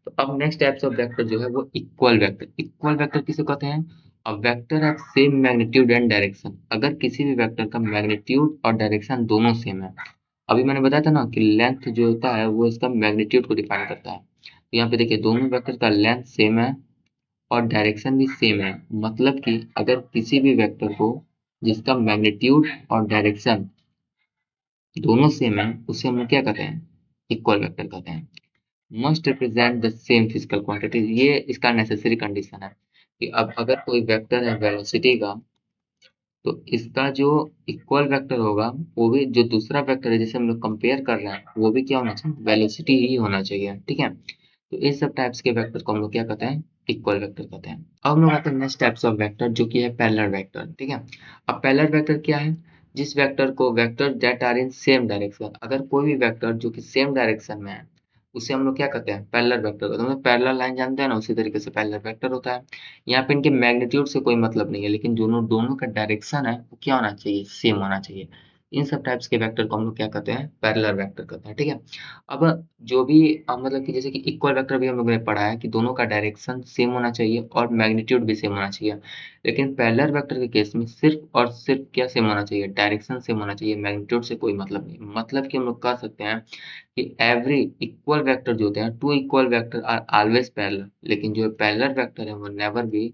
तो अब नेक्स्ट टाइप्स ऑफ वेक्टर जो है वो इक्वल वेक्टर। इक्वल वेक्टर किसे कहते हैं, a vector have same magnitude and direction। अगर किसी भी वेक्टर का मैग्नीट्यूड और डायरेक्शन दोनों सेम है, अभी मैंने बताया था ना कि लेंथ जो होता है वो इसका मैग्नीट्यूड को डिफाइन करता है। तो यहाँ पे देखिए दोनों वेक्टर का लेंथ सेम है और डायरेक्शन भी सेम है, मतलब कि अगर किसी भी वेक्टर को जिसका मैग्नीट्यूड और डायरेक्शन दोनों सेम है उसे हम लोग क्या कहते हैं, इक्वल वेक्टर कहते हैं। Must represent the same physical quantity, ये इसका नेसेसरी कंडीशन है कि अब अगर कोई वेक्टर है वेलोसिटी का, तो इसका जो इक्वल वेक्टर होगा वो भी जो दूसरा वेक्टर है जिसे हम लोग कंपेयर कर रहे हैं वो भी क्या होना चाहिए, वेलोसिटी ही होना चाहिए। ठीक है, तो इस सब टाइप्स के वेक्टर को हम लोग क्या कहते हैं, इक्वल वेक्टर कहते हैं। अब हम लोग आते हैं नेक्स्ट टाइप्स ऑफ वेक्टर जो कि है पैरेलल वेक्टर। ठीक है, अब पैरेलल वेक्टर क्या है, जिस वेक्टर को vector that are in same direction, अगर कोई भी वेक्टर जो कि सेम डायरेक्शन में है उसे हम लोग क्या कहते हैं, पैरेलल वेक्टर कहते हैं। मतलब पैरेलल लाइन जानते हैं ना, उसी तरीके से पैरेलल वेक्टर होता है। यहाँ पे इनके मैग्नीट्यूड से कोई मतलब नहीं है, लेकिन दोनों दोनों का डायरेक्शन है वो क्या होना चाहिए, सेम होना चाहिए। इन सब टाइप्स के वेक्टर को हम लोग क्या कहते हैं, पैरेलल वेक्टर कहते हैं। ठीक है, अब जो भी मतलब कि जैसे कि इक्वल वेक्टर भी हम लोगों ने पढ़ा है कि दोनों का डायरेक्शन सेम होना चाहिए और मैग्नीट्यूड भी सेम होना चाहिए। लेकिन पैरेलल वेक्टर के केस में सिर्फ और सिर्फ क्या सेम होना चाहिए, डायरेक्शन सेम होना चाहिए, मैग्नीट्यूड से कोई मतलब नहीं। मतलब कि हम लोग कह सकते हैं कि एवरी इक्वल वेक्टर जो होते हैं, two equal vector are always parallel, लेकिन जो पैरेलल वेक्टर है वो नेवर बी,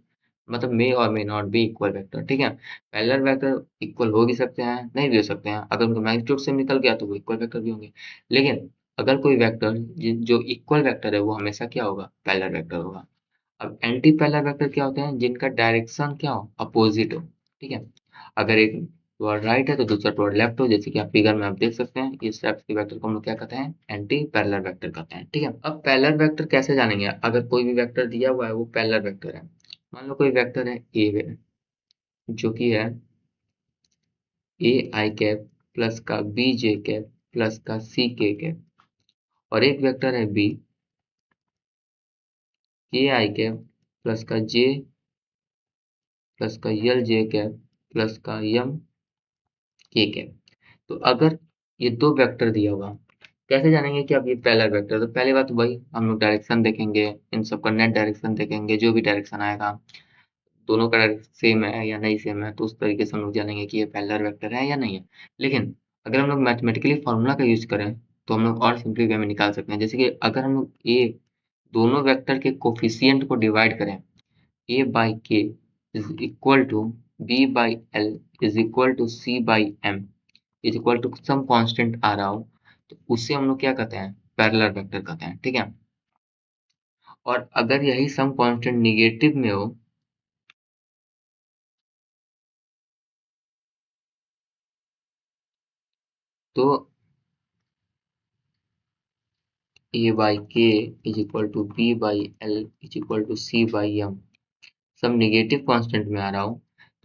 मतलब मे और may not be equal vector. ठीक है, पैरेलल वेक्टर इक्वल हो भी सकते हैं, नहीं भी हो सकते हैं, अगर उनका मैग्नीट्यूड सेम निकल गया तो वो इक्वल वेक्टर भी होंगे। लेकिन अगर कोई वेक्टर जो इक्वल वेक्टर है वो हमेशा क्या होगा, पैरेलल वेक्टर होगा। अब एंटी पैरेलल वेक्टर क्या होते हैं, जिनका डायरेक्शन क्या हो, अपोजिट हो। ठीक है, अगर एक टुवर्ड राइट है तो दूसरा टुवर्ड लेफ्ट हो, जैसे कि आप फिगर में आप देख सकते हैं, इस टाइप के वेक्टर को हम लोग क्या कहते हैं, एंटी पैरेलल वेक्टर कहते हैं। ठीक है, अब पैरेलल वेक्टर कैसे जानेंगे, अगर कोई भी वेक्टर दिया हुआ है वो पैरेलल वेक्टर है। मान लो कोई वेक्टर है ए, जो कि है ए आई कैप प्लस का बी जे कैप प्लस का सी के कैप, और एक वेक्टर है बी के आई कैप प्लस का जे प्लस का यल जे कैप प्लस का यम के कैप। तो अगर ये दो वेक्टर दिया हुआ, कैसे जानेंगे कि अब ये पैरेलल वेक्टर है? तो पहली बात तो वही हम लोग डायरेक्शन देखेंगे, इन सब का नेट डायरेक्शन देखेंगे, जो भी डायरेक्शन आएगा दोनों का डायरेक्शन सेम है या नहीं सेम है, तो उस तरीके से हम लोग जानेंगे कि ये पैरेलल वेक्टर है या नहीं है। लेकिन अगर हम लोग मैथमेटिकली फॉर्मूला का यूज करें तो हम लोग और सिंपली वे में निकाल सकते हैं। जैसे कि अगर हम लोग ये दोनों वेक्टर के कोफिशिएंट को डिवाइड करें, A by K is equal to B by L is equal to C by M is equal to some constant आ रहा हो, तो उससे हम लोग क्या कहते हैं, पैरेलल वेक्टर कहते हैं, ठीक है। और अगर यही सम कांस्टेंट निगेटिव में हो, तो A by K is equal to B by L is equal to C by M, सब निगेटिव कांस्टेंट में आ रहा हो,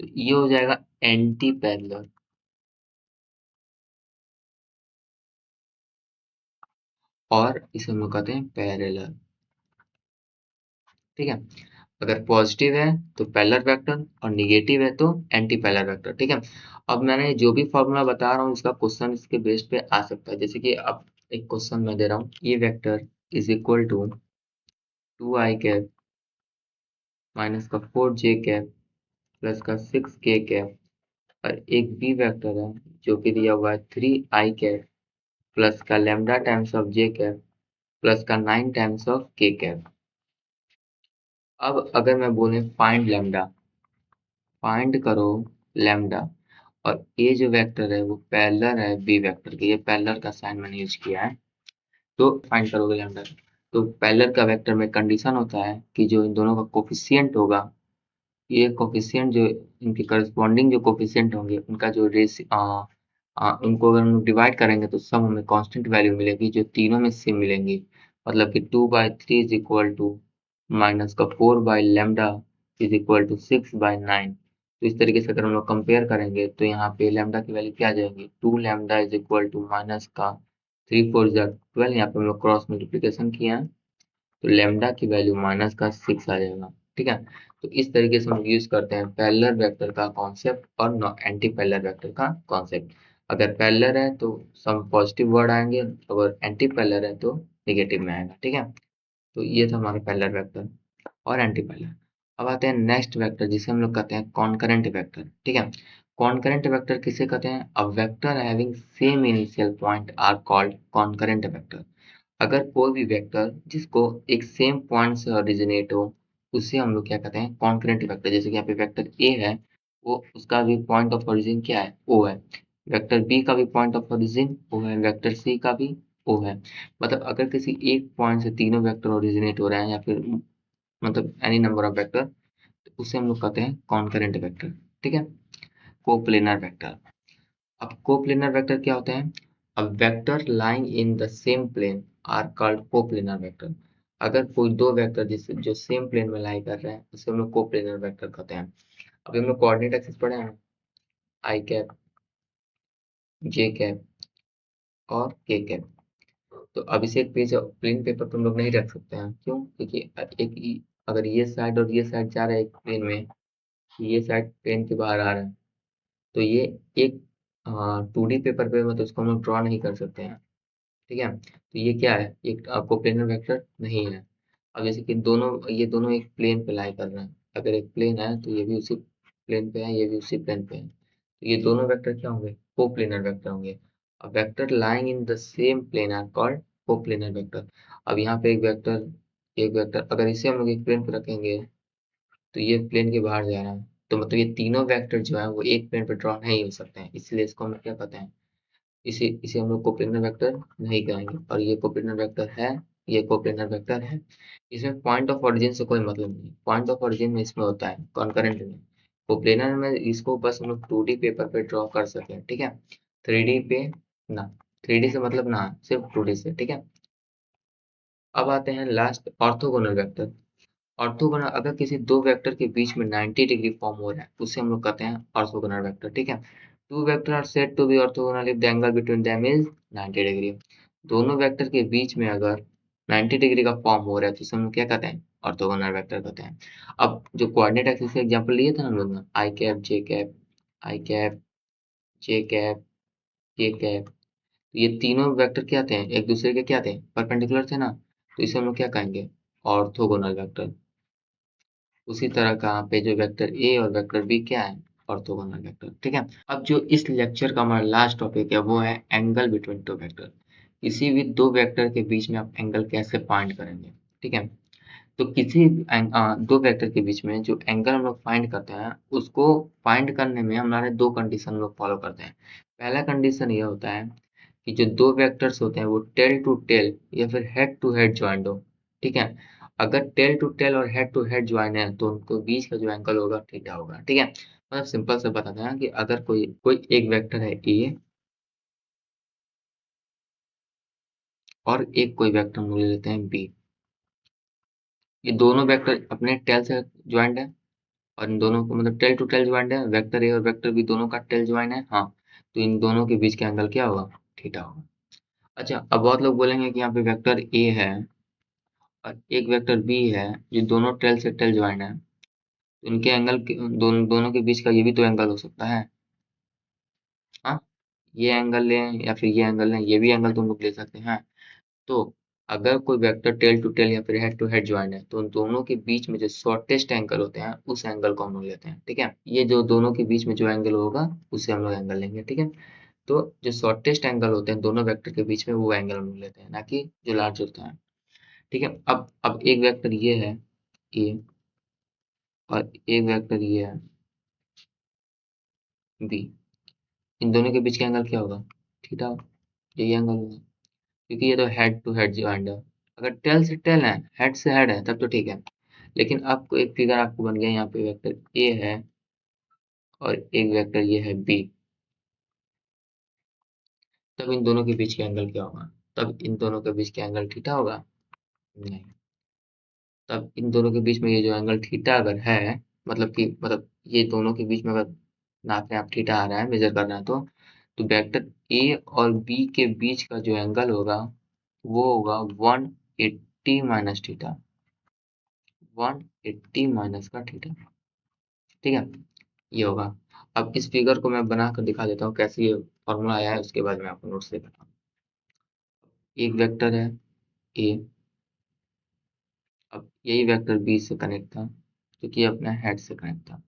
तो ये हो जाएगा एंटी पैरेलल। और इसे हम लोग कहते हैं पैरेलल, ठीक है। अगर पॉजिटिव है तो पैरेलल वेक्टर और निगेटिव है तो एंटी पैरेलल वेक्टर, ठीक है। अब मैंने जो भी फॉर्मूला बता रहा हूँ इसका क्वेश्चन इसके बेस पे आ सकता है। जैसे कि अब एक क्वेश्चन मैं दे रहा हूँ, A vector is equal to 2i minus का 4j प्लस का 6k और एक बी वेक्टर है जो कि दिया हुआ है 3i प्लस का lambda times of j plus का 9 टाइम्स ऑफ k। अब अगर मैं बोले फाइंड लैम्डा, फाइंड करो लैम्डा, और ये जो वेक्टर है वो पैरेलल है बी वेक्टर के, ये पैरेलल का साइन मैंने यूज किया है, तो फाइंड करोगे लैम्डा। तो पैरेलल का वेक्टर में कंडीशन होता है कि जो इन दोनों का कोफिशिएंट होगा, ये कोफिशिएंट जो इनके करस्पॉन्डिंग जो कोफिशिएंट होंगे उनका जो उनको अगर हम लोग डिवाइड करेंगे तो सब हमें कांस्टेंट वैल्यू मिलेगी जो तीनों में सेम मिलेंगी। मतलब कि 2/3 इज इक्वल टू माइनस का 4/लैम्डा इज इक्वल टू 6/9। तो इस तरीके से अगर हम लोग कंपेयर करेंगे तो यहाँ पे लैम्डा की वैल्यू क्या आ जाएगी, 2 lambda is equal to minus का 3 4 12, यहाँ पे हम लोग क्रॉस मल्टीप्लीकेशन किया है तो लैम्डा की वैल्यू माइनस का 6 आ जाएगा, ठीक है। तो इस तरीके से हम यूज करते हैं पैरेलल वेक्टर का कॉन्सेप्ट और एंटी पैरेलल वेक्टर का कॉन्सेप्ट। अगर पैरेलल है तो सब पॉजिटिव वर्ड आएंगे, अगर एंटी पैरेलल है तो नेगेटिव में आएगा, ठीक है। तो ये था हमारा पैरेलल वेक्टर और एंटी पैरेलल। अब आते हैं नेक्स्ट वेक्टर जिसे हम लोग कहते हैं कॉन्करेंट वेक्टर, ठीक है। कॉन्करेंट वेक्टर किसे कहते हैं, a vector having same initial point are called concurrent vector. अगर कोई भी वेक्टर जिसको एक सेम पॉइंट से ओरिजिनेट हो उसे हम लोग क्या कहते हैं, कॉन्करेंट वेक्टर। जैसे कि यहाँ पे वेक्टर ए है, वो उसका भी पॉइंट ऑफ ओरिजिन क्या है, ओ है। वेक्टर बी का भी पॉइंट ऑफ ओरिजिन ओ है, वेक्टर सी का भी ओ है। मतलब अगर किसी एक पॉइंट से तीनों वेक्टर ओरिजिनेट हो रहे हैं या फिर मतलब एनी नंबर ऑफ वेक्टर, तो उसे हम लोग कहते हैं कॉन्करेंट वेक्टर, ठीक है। Coplanar vector. अब कोप्लेनर वेक्टर क्या होते हैं, a vector lying in the same plane are called coplanar vector. अगर कोई दो वेक्टर जिस जो सेम प्लेन में लाई कर रहे हैं उसे हम लोग कोप्लेनर वेक्टर कहते हैं। अभी हम लोग कोऑर्डिनेट एक्सिस पढ़े हैं, आई कैप, जे कैप और के कैप। तो अब इसे एक पेज प्लेन पेपर पर हम लोग नहीं रख सकते हैं, क्यों, क्योंकि अगर ये साइड और ये साइड जा रहा है एक प्लेन में, ये साइड प्लेन के बाहर आ रहा है, तो ये एक 2D पेपर पे मतलब इसको हम लोग ड्रॉ नहीं कर सकते हैं, ठीक है। तो ये क्या है, एक कोप्लेनर वेक्टर नहीं है। अब जैसे कि ये दोनों एक प्लेन पे लाई कर रहे हैं, अगर एक प्लेन है तो ये भी उसी प्लेन पे है, ये भी उसी प्लेन पे है, तो ये दोनों वेक्टर क्या होंगे, कोप्लेनर वेक्टर होंगे। अब vector lying in the same plane are called coplanar vector. अब यहाँ पे एक वेक्टर अगर इसे हम लोग एक प्लेन पे रखेंगे तो ये प्लेन के बाहर जा रहा है, तो मतलब ये तीनों वेक्टर जो है वो एक प्लेन पे ड्रॉ नहीं हो सकते हैं, इसलिए इसको हम लोग क्या कहते हैं, इसे इसे हम लोग कोप्लेनर वेक्टर नहीं कहेंगे। और ये कोप्लेनर वेक्टर है, ये कोप्लेनर वेक्टर है। इसमें पॉइंट ऑफ ओरिजिन से कोई मतलब नहीं, पॉइंट ऑफ ओरिजिन में इसमें होता है कॉन्करेंट में। कोप्लेनर में इसको बस हम लोग 2D पेपर पे ड्रॉ कर सकें, ठीक है, 3D पे ना, 3D से मतलब ना, सिर्फ 2D से, ठीक है। अब आते हैं लास्ट ऑर्थोगोनल वेक्टर। ऑर्थोगोनल, अगर किसी दो वेक्टर के बीच में 90 डिग्री फॉर्म हो रहा है उसे हम लोग कहते हैं ऑर्थोगोनल वेक्टर, ठीक है। Two vector are said to be orthogonal if the angle between them is 90 degree. दोनों वेक्टर के बीच में अगर 90 डिग्री का फॉर्म हो रहा है तो इसे हम लोग क्या कहते हैं, ऑर्थोगोनल वेक्टर कहते हैं। अब जो कोऑर्डिनेट एक्सिस से एग्जांपल लिए थे ना हम लोग ने, आई कैप जे कैप, आई कैप जे कैप के कैप, तो ये तीनों वेक्टर क्या थे, एक दूसरे के क्या थे, परपेंडिकुलर थे ना, तो इसे हम लोग क्या कहेंगे, ऑर्थोगोनल वेक्टर। उसी तरह का यहाँ पे जो वेक्टर ए और वेक्टर बी क्या है, ऑर्थोगोनल वेक्टर, ठीक है। अब जो इस लेक्चर का हमारा लास्ट टॉपिक है वो है एंगल बिटवीन टू वेक्टर। किसी भी दो वेक्टर के बीच में आप एंगल कैसे फाइंड करेंगे, ठीक है। तो दो वेक्टर के बीच में जो एंगल हम लोग फाइंड करते हैं, उसको फाइंड करने में हमारे दो कंडीशन हम लोग फॉलो करते हैं। पहला कंडीशन ये होता है कि जो दो वेक्टर्स होते हैं वो टेल टू टेल या फिर हेड टू हेड ज्वाइंट हो। ठीक है, अगर टेल टू टेल और हेड टू हेड ज्वाइन है तो उनको बीच का जो एंगल होगा थीटा होगा। ठीक है, मतलब सिंपल से बताते हैं कि अगर कोई कोई एक वेक्टर है ए और एक कोई वेक्टर हम ले लेते हैं बी, ये दोनों वेक्टर अपने टेल से ज्वाइंट है और इन दोनों को मतलब टेल टू टेल ज्वाइंट है, वेक्टर ए और वेक्टर बी दोनों का टेल ज्वाइंट है। हाँ, तो इन दोनों के बीच का एंगल क्या होगा? थीटा होगा। अच्छा, अब बहुत लोग बोलेंगे कि यहाँ पे वेक्टर ए है और एक वेक्टर बी है जो दोनों टेल से टेल ज्वाइंट है, तो इनके दोनों के बीच का ये भी तो एंगल हो सकता है। हाँ, ये एंगल लें या फिर ये एंगल लें, ये भी एंगल तुम लोग ले सकते हैं। तो अगर कोई वेक्टर टेल टू टेल या फिर हेड टू हेड ज्वाइंट है तो उन दोनों के बीच में जो शॉर्टेस्ट एंगल होते हैं उस एंगल को हम लोग लेते हैं। ठीक है, ये जो दोनों के बीच में जो एंगल होगा उससे हम लोग एंगल लेंगे। ठीक है, तो जो शॉर्टेस्ट एंगल होते हैं दोनों वेक्टर के बीच में वो एंगल हम लोग लेते हैं, ना कि जो लार्ज होता है। ठीक है, अब एक वेक्टर ये है ए और एक वेक्टर ये है बी, इन दोनों के बीच का एंगल क्या होगा? थीटा, यही एंगल होगा, क्योंकि ये तो हेड टू हेड ज्वाइंट है। अगर टेल से टेल है, हेड से हेड है, तब तो ठीक है। लेकिन आपको एक फिगर आपको बन गया, यहाँ पे वेक्टर ए है और एक वेक्टर ये है बी, तब इन दोनों के बीच का एंगल क्या होगा? तब इन दोनों के बीच का एंगल थीटा होगा? नहीं, तब इन दोनों के बीच में ये जो एंगल थीटा अगर है, मतलब ये दोनों के बीच में अगर नाप में आप थीटा आ रहा है, मेजर कर रहे हैं, तो वेक्टर ए और बी के बीच का जो एंगल होगा वो होगा 180 माइनस थीटा, 180 माइनस का थीटा। ठीक है, ये होगा। अब इस फिगर को मैं बना कर दिखा देता हूँ कैसे ये फॉर्मूला आया है, उसके बाद मैं आपको नोट्स देता हूँ। एक वेक्टर है ए, अब यही वेक्टर बी से कनेक्ट था क्योंकि ये अपने हेड से कनेक्ट था।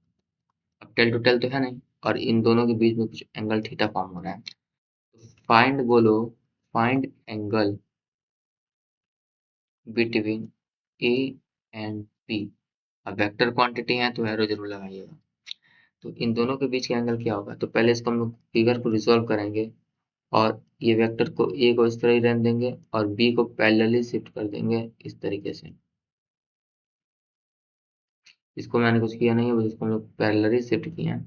अब टेल टू टेल तो है नहीं और इन दोनों के बीच में कुछ एंगल थीटा फॉर्म हो रहा है, तो फाइंड बोलो, find angle between A and B. अब वेक्टर क्वांटिटी है तो एरो जरूर लगाइएगा। तो इन दोनों के बीच का एंगल क्या होगा? तो पहले इसको हम लोग फिगर को रिजॉल्व करेंगे और ये वेक्टर को ए को इस तरह ही रहने देंगे और बी को पैरेलली शिफ्ट कर देंगे इस तरीके से। इसको मैंने कुछ किया नहीं है, बस इसको हम लोग पैरेलली शिफ्ट किए हैं।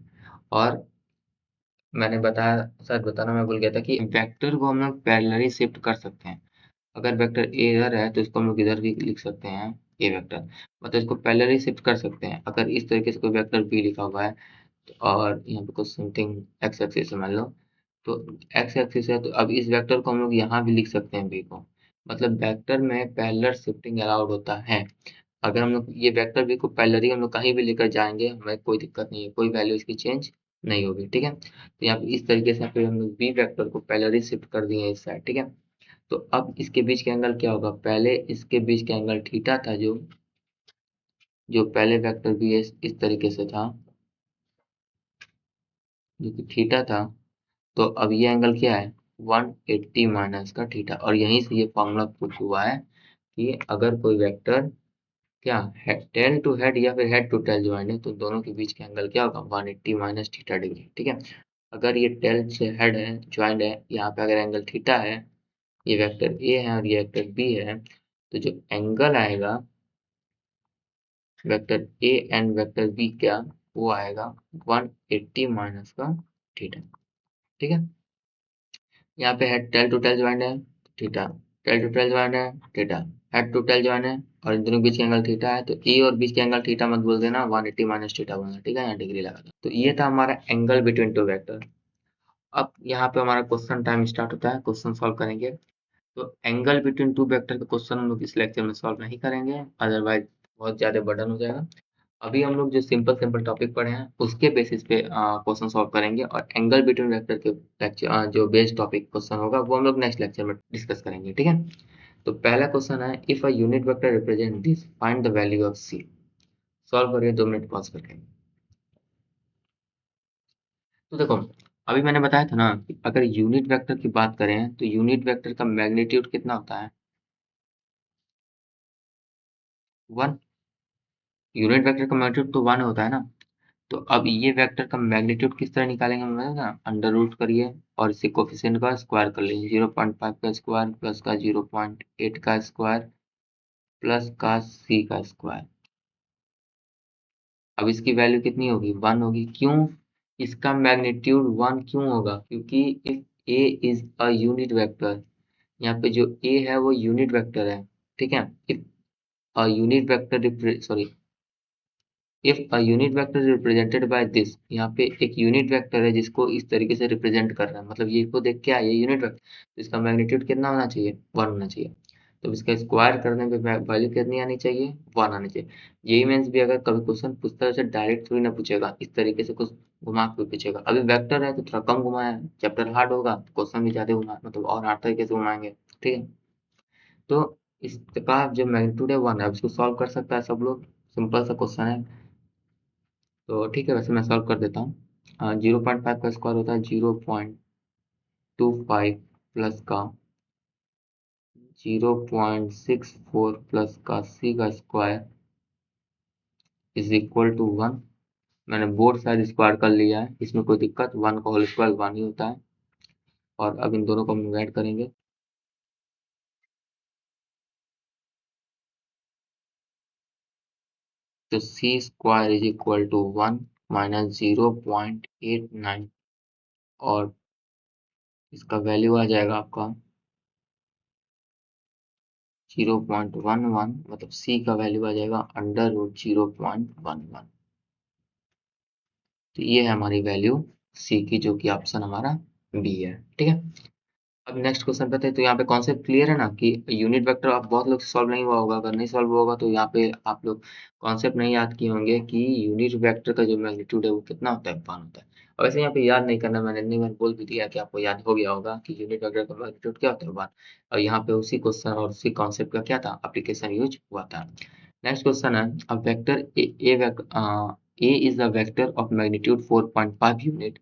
और मैंने बताया, शायद बताना मैं भूल गया था कि वेक्टर को हम लोग पैरेलली शिफ्ट कर सकते हैं। अगर वेक्टर ए इधर है तो इसको हम लोग इधर भी लिख सकते हैं ए वेक्टर, मतलब इसको पैरेलली शिफ्ट कर सकते हैं। अगर इस तरीके से कोई वेक्टर बी लिखा हुआ है और यहाँ पे कुछ समथिंग एक्स एक्सिस मान लो, तो एक्स एक्सिस है तो अब इस वेक्टर को हम लोग यहाँ भी लिख सकते हैं बी को, मतलब वेक्टर में पैरेलल शिफ्टिंग अलाउड होता है। अगर हम लोग ये वेक्टर बी को पैरेलली हम लोग कहीं भी लेकर जाएंगे हमें कोई दिक्कत नहीं है, कोई वैल्यू इसकी चेंज नहीं होगी। ठीक है, तो यहाँ पे इस तरीके से फिर हम लोग बी वेक्टर को पैरेलली शिफ्ट कर दिए इस साइड। ठीक है, तो अब इसके बीच का एंगल क्या होगा? पहले इसके बीच का एंगल थीटा था, जो पहले वेक्टर बी इस तरीके से था, जो कि थीटा था। तो अब ये एंगल क्या है? 180 माइनस का थीटा, और यहीं से ये फॉर्मूला प्रूफ हुआ है कि अगर कोई वेक्टर क्या है टेल टू हेड या फिर हेड टू टेल ज्वाइंट है तो दोनों के बीच का एंगल क्या होगा? 180 माइनस थीटा डिग्री। ठीक है, अगर ये टेल से हेड है ज्वाइंट है, यहाँ पे अगर एंगल थीटा है, ये वेक्टर ए है और ये वेक्टर बी है, तो जो एंगल आएगा vector A and vector B क्या, वो आएगा 180 माइनस का थीटा। ठीक है, यहाँ पे head tail to tail joint है theta, tail to tail joint है theta, head to tail joint है और इन दोनों के बीच का एंगल थीटा है, तो ई और बीच का एंगल थीटा मत बोल देना, 180 माइनस थीटा बोलना। ठीक है, यहाँ डिग्री लगा दो। तो ये था हमारा एंगल बिटवीन टू वेक्टर। अब यहाँ पे हमारा क्वेश्चन टाइम स्टार्ट होता है, क्वेश्चन सॉल्व करेंगे। तो एंगल बिटवीन टू वेक्टर का क्वेश्चन हम लोग इस लेक्चर में सॉल्व नहीं करेंगे, अदरवाइज बहुत ज्यादा बर्डन हो जाएगा। अभी हम लोग जो सिंपल सिंपल टॉपिक पढ़े हैं उसके बेसिस पे क्वेश्चन सॉल्व करेंगे और एंगल बिटवीन वेक्टर के लेक्चर जो बेस्ड टॉपिक क्वेश्चन होगा वो हम लोग नेक्स्ट लेक्चर में डिस्कस करेंगे। ठीक है, तो पहला क्वेश्चन है, if a unit vector represent this find the value of C. Solve करिए 2 मिनट पॉज करके। तो देखो, अभी मैंने बताया था ना कि अगर यूनिट वेक्टर की बात करें तो यूनिट वेक्टर का मैग्नीट्यूड कितना होता है? 1, यूनिट वेक्टर का मैग्नीट्यूड तो 1 होता है ना। तो अब ये वेक्टर का मैग्नीट्यूड किस तरह निकालेंगे हम लोग ना, अंडर रूट करिए और इसे कोफिशिएंट का स्क्वायर कर लीजिए, 0.5 का स्क्वायर प्लस का 0.8 का स्क्वायर प्लस का c का स्क्वायर। अब इसकी वैल्यू कितनी होगी, 1 होगी। क्यों इसका मैग्नीट्यूड 1 क्यों होगा, क्योंकि if a is a unit vector, यहाँ पे जो a है वो यूनिट वेक्टर है, ठीक है। If a unit vector sorry if a unit vector represented by this, यहाँ पे एक यूनिट वेक्टर है जिसको इस तरीके से रिप्रेजेंट कर रहा है, मतलब ये को देख क्या है, ये यूनिट वेक्टर, तो इसका मैग्नीट्यूड कितना होना चाहिए, 1 होना चाहिए। तो इसका स्क्वायर करने पे वैल्यू कितनी आनी चाहिए, 1 आनी चाहिए। यही मीन्स भी अगर कभी क्वेश्चन पूछता है, डायरेक्ट थोड़ी ना पूछेगा, इस तरीके से कुछ घुमा के पूछेगा। अभी वेक्टर है तो थोड़ा कम घुमाया है, चैप्टर हार्ड होगा तो क्वेश्चन भी ज्यादा घुमा, मतलब और हार्ड तरीके से घुमाएंगे, ठीक है। तो इसका जो मैग्नीट्यूड है 1 है। अब इसको सॉल्व कर सकता है सब लोग, सिंपल सा क्वेश्चन है। तो ठीक है, वैसे मैं सॉल्व कर देता हूँ। 0.5 का स्क्वायर होता है 0.25 प्लस का 0.64 प्लस का c का स्क्वायर इज इक्वल टू 1। मैंने बोथ साइड स्क्वायर कर लिया है, इसमें कोई दिक्कत, 1 का होल स्क्वायर 1 ही होता है। और अब इन दोनों को हम ऐड करेंगे, तो c square is equal to 1 minus 0.89, और इसका वैल्यू आ जाएगा आपका 0.11, मतलब c का वैल्यू आ जाएगा अंडर रूट 0.11। तो ये है हमारी वैल्यू c की, जो कि ऑप्शन हमारा बी है, ठीक है। अब नेक्स्ट क्वेश्चन पे थे, तो यहाँ पे कॉन्सेप्ट क्लियर है ना कि यूनिट वेक्टर आप बहुत लोग सॉल्व नहीं हुआ होगा, अगर नहीं सॉल्व हुआ होगा तो यहाँ पे आप लोग कॉन्सेप्ट नहीं याद किए होंगे कि यूनिट वेक्टर का जो मैग्नीट्यूड है वो कितना होता है, 1 होता है। और वैसे यहाँ पे याद नहीं करना, मैंने इतनी बार बोल भी दिया कि आपको याद हो गया होगा कि यूनिट वेक्टर का मैग्नीट्यूड क्या होता है, 1। और यहाँ पे उसी क्वेश्चन और उसी कॉन्सेप्ट का क्या था, एप्लीकेशन यूज हुआ था। नेक्स्ट क्वेश्चन है, a vector A is a vector of magnitude 4.5 unit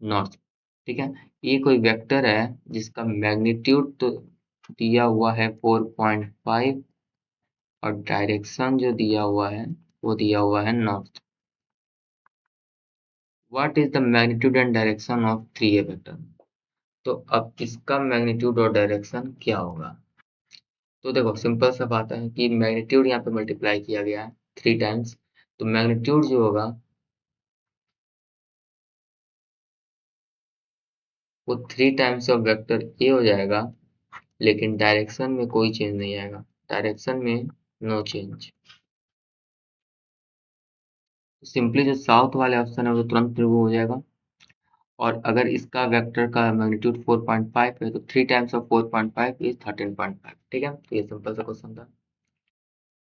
north, ठीक है। ये कोई वेक्टर है जिसका मैग्नीट्यूड तो दिया हुआ है 4.5, और डायरेक्शन जो दिया हुआ है वो दिया हुआ है north. What is the magnitude and direction of 3A vector. तो अब इसका मैग्नीट्यूड और डायरेक्शन क्या होगा। तो देखो सिंपल सा बात है कि मैग्नीट्यूड यहाँ पे मल्टीप्लाई किया गया है 3 टाइम्स, तो मैग्नीट्यूड जो होगा वो 3 टाइम्स ऑफ वेक्टर ए हो जाएगा, लेकिन डायरेक्शन में कोई चेंज नहीं आएगा, डायरेक्शन में नो चेंज। सिंपली जो साउथ वाले ऑप्शन है वो तुरंत रिमूव हो जाएगा। और अगर इसका वेक्टर का मैग्नीट्यूड 4.5 है तो 3 टाइम्स ऑफ 4.5 इज 13.5, ठीक है। तो ये सिंपल सा क्वेश्चन था।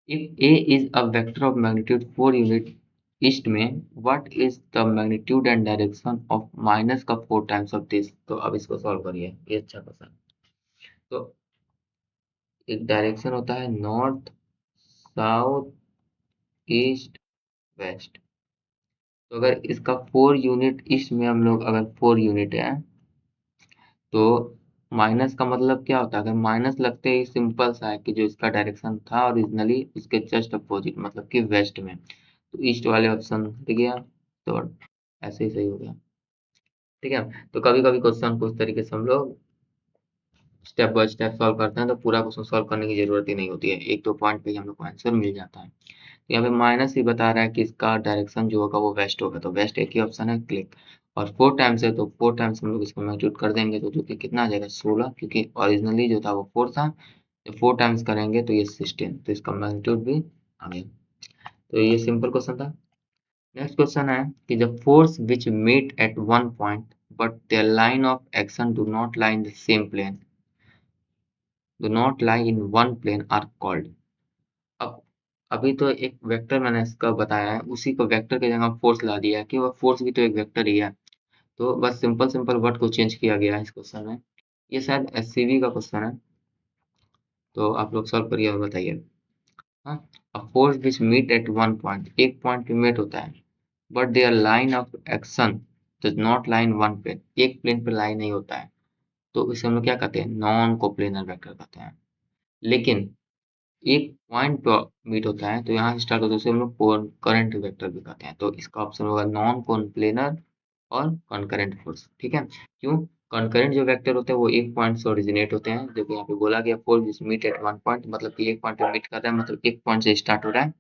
If A is a vector of magnitude 4 unit east में, what is the magnitude and direction of minus का 4 टाइम्स ऑफ दिस। तो अब इसको सॉल्व करिए, ये अच्छा क्वेश्चन। तो एक डायरेक्शन होता है नॉर्थ, साउथ, ईस्ट, वेस्ट। तो अगर इसका 4 यूनिट ईस्ट में हम लोग अगर 4 यूनिट है, तो माइनस का मतलब क्या होता है, अगर माइनस लगते ही सिंपल सा है कि जो इसका डायरेक्शन था ओरिजिनली उसके जस्ट अपोजिट, मतलब कि वेस्ट में, तो ईस्ट वाले ऑप्शन हट गया, तो ऐसे ही सही हो गया, ठीक है। तो कभी कभी क्वेश्चन को इस तरीके से हम लोग स्टेप बाय स्टेप सॉल्व करते हैं, तो पूरा क्वेश्चन सॉल्व करने की जरूरत ही नहीं होती है, एक दो पॉइंट पे ही हम लोग को आंसर मिल जाता है। तो यहाँ पे माइनस ही बता रहा है कि इसका डायरेक्शन जो होगा वो वेस्ट होगा, तो वेस्ट एक ही ऑप्शन है, क्लिक। और 4 टाइम्स है तो 4 टाइम्स हम लोग इसको मैग्नीट्यूड कर देंगे, तो जो कि कितना आ जाएगा 16, क्योंकि ओरिजिनली जो था वो 4 था, तो 4 टाइम्स करेंगे तो ये 16, तो इसका मैग्नीट्यूड भी आ गया। तो ये सिंपल क्वेश्चन था। नेक्स्ट क्वेश्चन है कि the force which meet at one point but their line of action do not lie in the same plane, do not lie in one plane are called। अब अभी तो एक vector मैंने इसका बताया है, उसी को वेक्टर की जगह फोर्स ला दिया है कि वह फोर्स भी तो एक वेक्टर ही है। तो बस सिंपल सिंपल वर्ड को चेंज किया गया है इस क्वेश्चन में। ये शायद एससीवी का क्वेश्चन है, तो आप लोग सॉल्व करिए और बताइए। हाँ, a force which meet at one point, एक पॉइंट पे मीट होता है, but their line of action does not lie in one plane, एक प्लेन पे लाई नहीं होता है, तो इसे हम लोग क्या कहते हैं, नॉन कोप्लेनर वेक्टर कहते हैं। लेकिन एक पॉइंट पे मीट होता है तो यहाँ से स्टार्ट होता है, उसे हम लोग करंट वेक्टर भी कहते हैं। तो इसका ऑप्शन होगा नॉन कोनप्लेनर और कॉन्करेंट फोर्स। ठीक है, क्यों? कॉन्करेंट जो वेक्टर होते हैं वो एक पॉइंट से ओरिजिनेट होते हैं, जो कि यहाँ पे बोला गया force meet at one point, मतलब कि एक पॉइंट पे मीट कर रहा है, मतलब एक पॉइंट से स्टार्ट हो रहा है,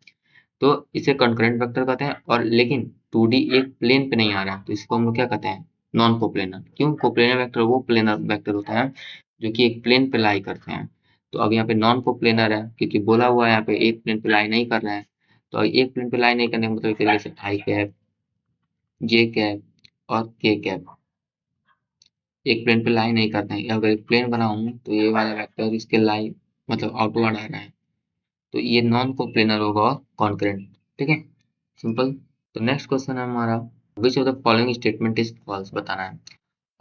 तो इसे कॉन्करेंट वेक्टर कहते हैं। और लेकिन 2D एक प्लेन पे नहीं आ रहा है तो इसको हम लोग क्या कहते हैं? Non coplanar. क्यों? कोप्लेनर वेक्टर वो प्लेनर वेक्टर होते हैं जो कि एक प्लेन पे लाई करते हैं। तो अब यहाँ पे नॉन कोप्लेनर है क्योंकि बोला हुआ है यहाँ पे एक प्लेन पे लाई नहीं कर रहे हैं। तो एक प्लेन पे लाई नहीं करने का मतलब एक तरीके से आई कैप, जे कैप और के कैप एक प्लेन पे लाई नहीं करते हैं। अगर एक प्लेन बनाऊं तो ये वाला वेक्टर इसके लाई मतलब आउटवर्ड आ रहा है, तो ये नॉन कोप्लेनर होगा और कॉन्करेंट। ठीक है, सिंपल। तो नेक्स्ट क्वेश्चन है हमारा, which of the following statement is false, बताना है।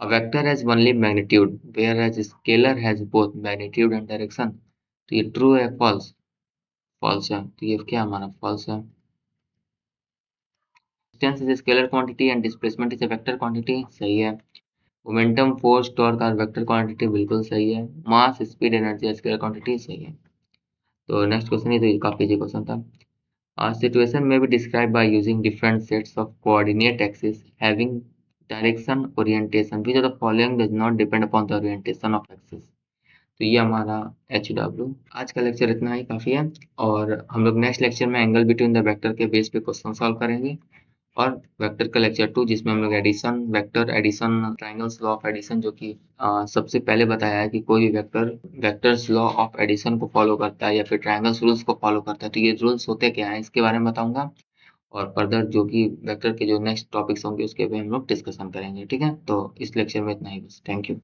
A vector has only magnitude whereas scalar has both magnitude and direction. तो ये ट्रू है फॉल्स? फॉल्स है, तो ये क्या हमारा फॉल्स है। Distance is scalar quantity and displacement is a vector quantity, सही है। Momentum force torque are vector quantity, बिल्कुल सही है। Mass speed energy scalar quantity, सही है। तो नेक्स्ट क्वेश्चन है, तो ये काफी इजी क्वेश्चन था। A situation may be described by using different sets of coordinate axes having direction orientation. Which of the following does not depend upon the orientation of axis? तो ये हमारा HW। आज का लेक्चर इतना ही काफ़ी है, और हम लोग नेक्स्ट लेक्चर में एंगल बिटवीन द वेक्टर के बेस पे क्वेश्चन सॉल्व करेंगे, और वेक्टर का लेक्चर 2 जिसमें हम लोग addition, vector addition, triangles law of addition, जो कि सबसे पहले बताया है कि कोई भी vector vectors law of addition को फॉलो करता है या फिर ट्राइंगल्स रूल्स को फॉलो करता है, तो ये रूल्स होते क्या हैं इसके बारे में बताऊंगा। और फर्दर जो कि वेक्टर के जो नेक्स्ट टॉपिक्स होंगे उसके पे हम लोग डिस्कशन करेंगे। ठीक है, तो इस लेक्चर में इतना ही बस। Thank you.